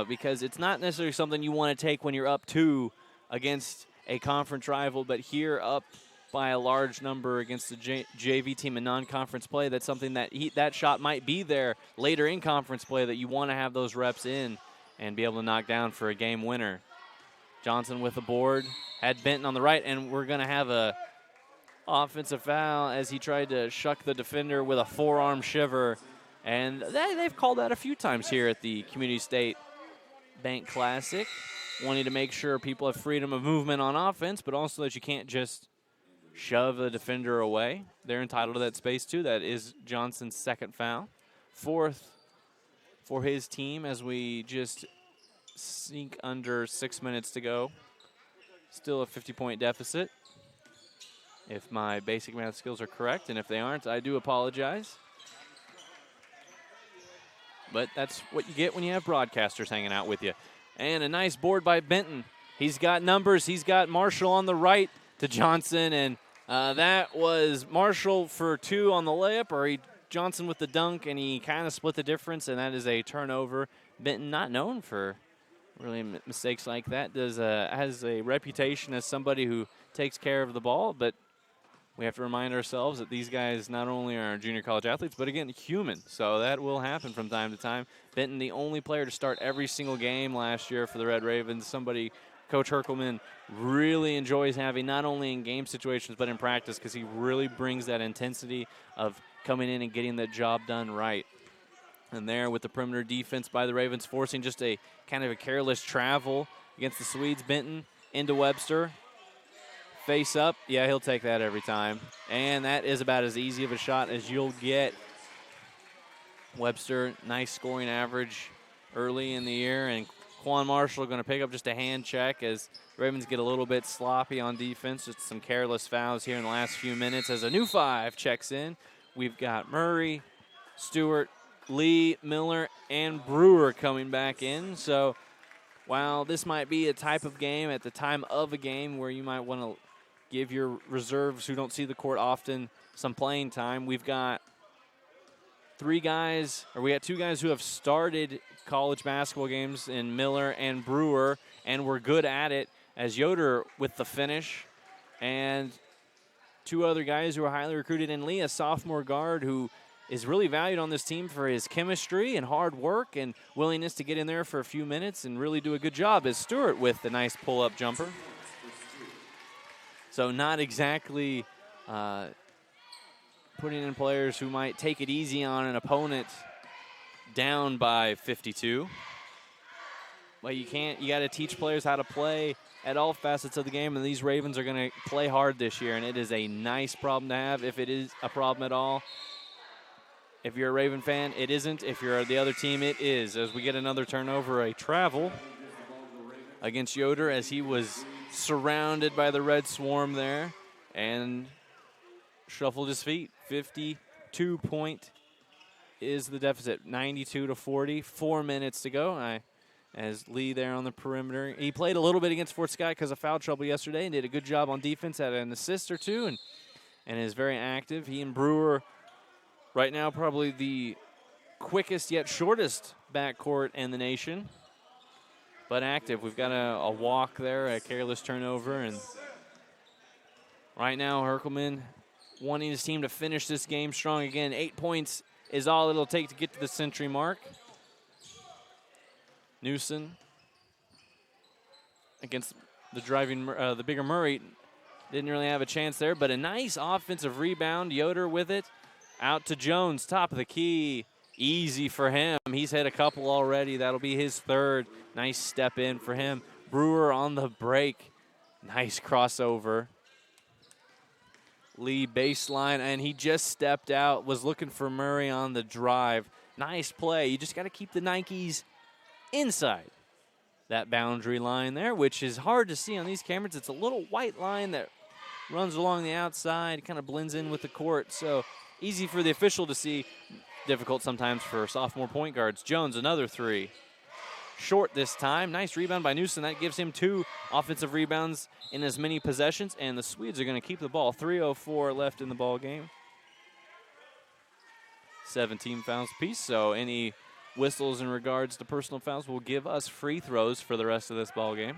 because it's not necessarily something you want to take when you're up two against a conference rival, but here up by a large number against the JV team in non-conference play, that's something that that shot might be there later in conference play that you want to have those reps in and be able to knock down for a game winner. Johnson with the board, had Benton on the right, and we're going to have a offensive foul as he tried to shuck the defender with a forearm shiver. And they've called that a few times here at the Community State Bank Classic, wanting to make sure people have freedom of movement on offense, but also that you can't just shove the defender away. They're entitled to that space, too. That is Johnson's second foul. Fourth for his team as we just sink under 6 minutes to go. Still a 50-point deficit, if my basic math skills are correct, and if they aren't, I do apologize. But that's what you get when you have broadcasters hanging out with you. And a nice board by Benton. He's got numbers. He's got Marshall on the right to Johnson, and that was Marshall for two on the layup, or Johnson with the dunk, and he kind of split the difference, and that is a turnover. Benton not known for really mistakes like that. Has a reputation as somebody who takes care of the ball, but we have to remind ourselves that these guys not only are junior college athletes, but again, human. So that will happen from time to time. Benton, the only player to start every single game last year for the Red Ravens, somebody Coach Herkelman really enjoys having, not only in game situations, but in practice, because he really brings that intensity of coming in and getting the job done right. And there with the perimeter defense by the Ravens, forcing just a kind of a careless travel against the Swedes. Benton into Webster. Face up. Yeah, he'll take that every time. And that is about as easy of a shot as you'll get. Webster, nice scoring average early in the year. And Quan Marshall going to pick up just a hand check as the Ravens get a little bit sloppy on defense. Just some careless fouls here in the last few minutes as a new five checks in. We've got Murray, Stewart, Lee, Miller, and Brewer coming back in. So while this might be a type of game at the time of a game where you might want to give your reserves who don't see the court often some playing time, we've got we got 2 guys who have started college basketball games in Miller and Brewer, and were good at it, as Yoder with the finish, and 2 other guys who are highly recruited in Lee, a sophomore guard who is really valued on this team for his chemistry and hard work and willingness to get in there for a few minutes and really do a good job, is Stewart with the nice pull-up jumper. So not exactly putting in players who might take it easy on an opponent down by 52. But you got to teach players how to play at all facets of the game, and these Ravens are going to play hard this year, and it is a nice problem to have if it is a problem at all. If you're a Raven fan, it isn't. If you're the other team, it is. As we get another turnover, a travel against Yoder, as he was surrounded by the red swarm there and shuffled his feet. 52-point is the deficit, 92-40, 4 minutes to go. As Lee there on the perimeter. He played a little bit against Fort Scott because of foul trouble yesterday and did a good job on defense, had an assist or 2, and is very active. He and Brewer right now probably the quickest yet shortest backcourt in the nation, but active. We've got a walk there, a careless turnover, and right now Herkelman wanting his team to finish this game strong again. 8 points is all it'll take to get to the century mark. Newsom against the bigger Murray. Didn't really have a chance there, but a nice offensive rebound. Yoder with it. Out to Jones, top of the key. Easy for him. He's hit a couple already. That'll be his 3rd. Nice step in for him. Brewer on the break. Nice crossover. Lee baseline, and he just stepped out, was looking for Murray on the drive. Nice play. You just got to keep the Nikes inside that boundary line there, which is hard to see on these cameras. It's a little white line that runs along the outside, kind of blends in with the court, so easy for the official to see, difficult sometimes for sophomore point guards. Jones, another 3. Short this time. Nice rebound by Newsom. That gives him 2 offensive rebounds in as many possessions, and the Swedes are going to keep the ball. 3:04 left in the ball game. 17 fouls apiece, so any whistles in regards to personal fouls will give us free throws for the rest of this ball game.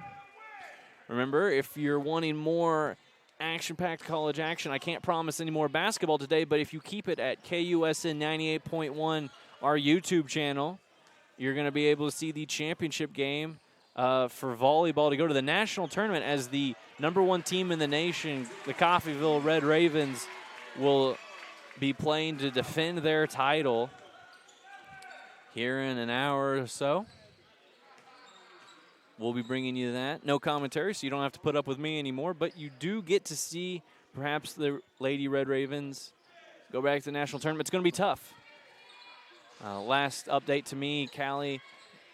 Remember, if you're wanting more action-packed college action, I can't promise any more basketball today, but if you keep it at KUSN 98.1, our YouTube channel, you're going to be able to see the championship game for volleyball to go to the national tournament, as the #1 team in the nation, the Coffeyville Red Ravens, will be playing to defend their title here in an hour or so. We'll be bringing you that. No commentary, so you don't have to put up with me anymore, but you do get to see perhaps the Lady Red Ravens go back to the national tournament. It's going to be tough. Last update to me, Cali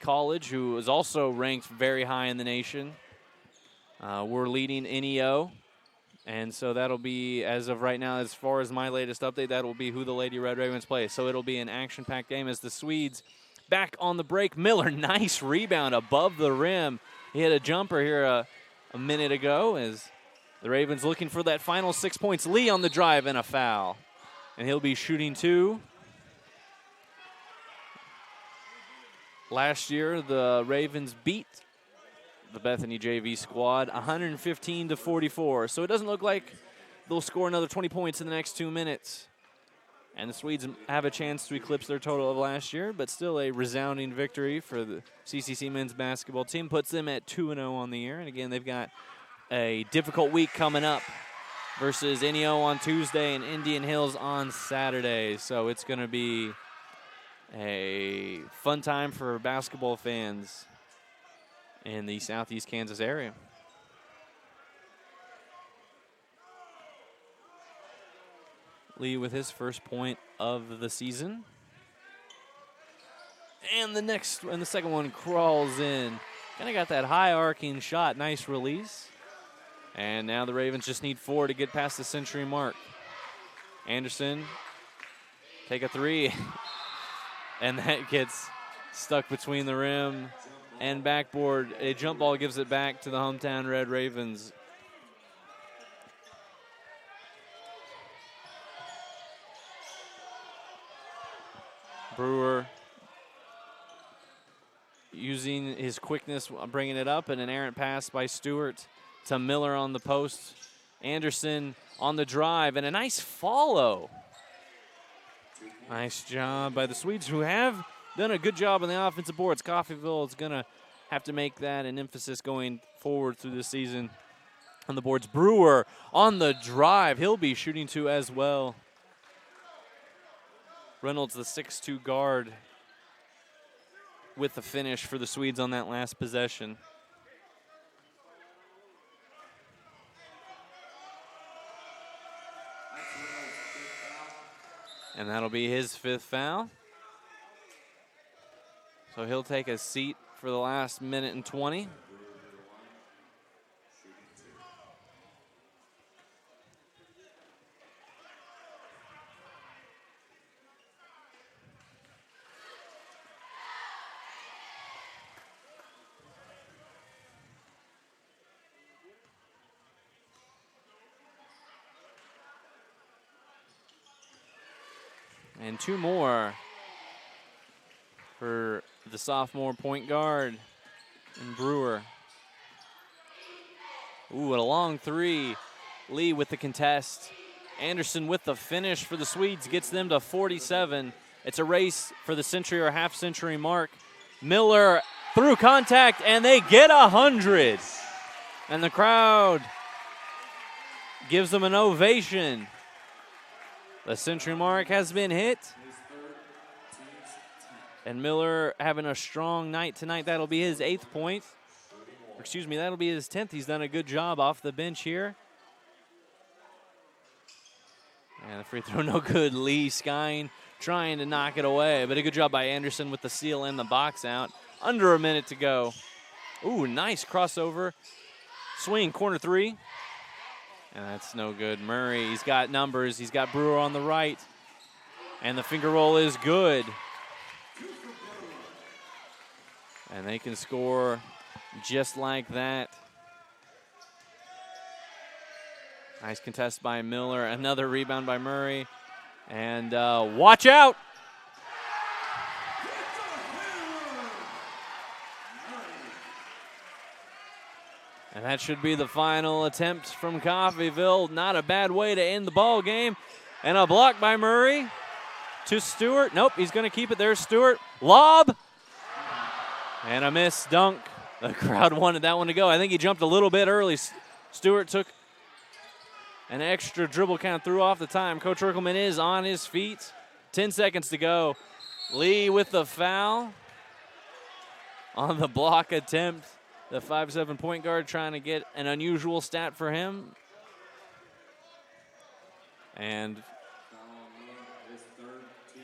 College, who is also ranked very high in the nation, we're leading NEO. And so that'll be, as of right now, as far as my latest update, that will be who the Lady Red Ravens play. So it'll be an action-packed game as the Swedes back on the break. Miller, nice rebound above the rim. He had a jumper here a minute ago as the Ravens looking for that final 6 points. Lee on the drive and a foul. And he'll be shooting 2. Last year, the Ravens beat the Bethany JV squad 115-44. So it doesn't look like they'll score another 20 points in the next 2 minutes. And the Swedes have a chance to eclipse their total of last year, but still a resounding victory for the CCC men's basketball team. Puts them at 2-0 on the year. And again, they've got a difficult week coming up versus NEO on Tuesday and Indian Hills on Saturday. So it's going to be a fun time for basketball fans in the Southeast Kansas area. Lee with his first point of the season. And the second one crawls in. Kind of got that high arcing shot. Nice release. And now the Ravens just need 4 to get past the century mark. Anderson, take a 3. And that gets stuck between the rim and backboard. A jump ball gives it back to the hometown Red Ravens. Brewer using his quickness, bringing it up, and an errant pass by Stewart to Miller on the post. Anderson on the drive, and a nice follow. Nice job by the Swedes, who have done a good job on the offensive boards. Coffeyville is going to have to make that an emphasis going forward through this season on the boards. Brewer on the drive. He'll be shooting two as well. Reynolds, the 6'2" guard, with the finish for the Swedes on that last possession. And that'll be his 5th foul. So he'll take a seat for the last minute and 20. And 2 more for the sophomore point guard and Brewer. Ooh, and a long 3. Lee with the contest. Anderson with the finish for the Swedes gets them to 47. It's a race for the century or half-century mark. Miller through contact, and they get 100. And the crowd gives them an ovation. The century mark has been hit. And Miller having a strong night tonight. That'll be his 8th point. Excuse me, that'll be his 10th. He's done a good job off the bench here. And the free throw no good. Lee Skine trying to knock it away. But a good job by Anderson with the seal and the box out. Under a minute to go. Ooh, nice crossover. Swing, corner 3. And that's no good. Murray, he's got numbers. He's got Brewer on the right. And the finger roll is good. And they can score just like that. Nice contest by Miller. Another rebound by Murray. And watch out. And that should be the final attempt from Coffeyville. Not a bad way to end the ball game. And a block by Murray to Stewart. Nope, he's going to keep it there. Stewart, lob. And a missed dunk. The crowd wanted that one to go. I think he jumped a little bit early. Stewart took an extra dribble, kind of threw off the time. Coach Erkelman is on his feet. 10 seconds to go. Lee with the foul on the block attempt. The 5'7" point guard trying to get an unusual stat for him. And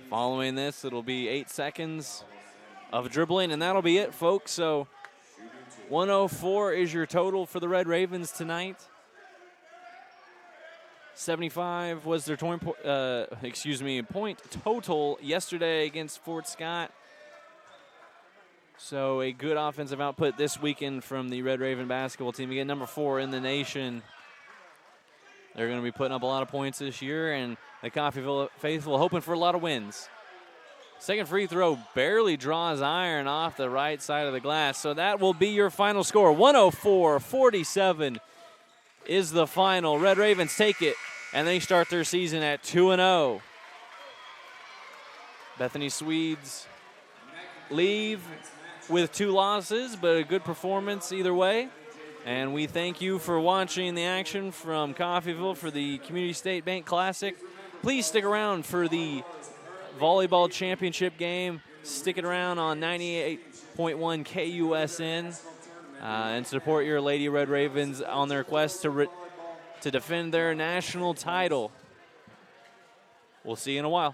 following this, it'll be 8 seconds of dribbling, and that'll be it, folks. So 104 is your total for the Red Ravens tonight. 75 was their point total yesterday against Fort Scott. So a good offensive output this weekend from the Red Raven basketball team. Again, number 4 in the nation. They're going to be putting up a lot of points this year, and the Coffeyville faithful hoping for a lot of wins. Second free throw barely draws iron off the right side of the glass. So that will be your final score. 104-47 is the final. Red Ravens take it, and they start their season at 2-0. Bethany Swedes leave with 2 losses, but a good performance either way. And we thank you for watching the action from Coffeyville for the Community State Bank Classic. Please stick around for the volleyball championship game. Stick it around on 98.1 KUSN and support your Lady Red Ravens on their quest to defend their national title. We'll see you in a while.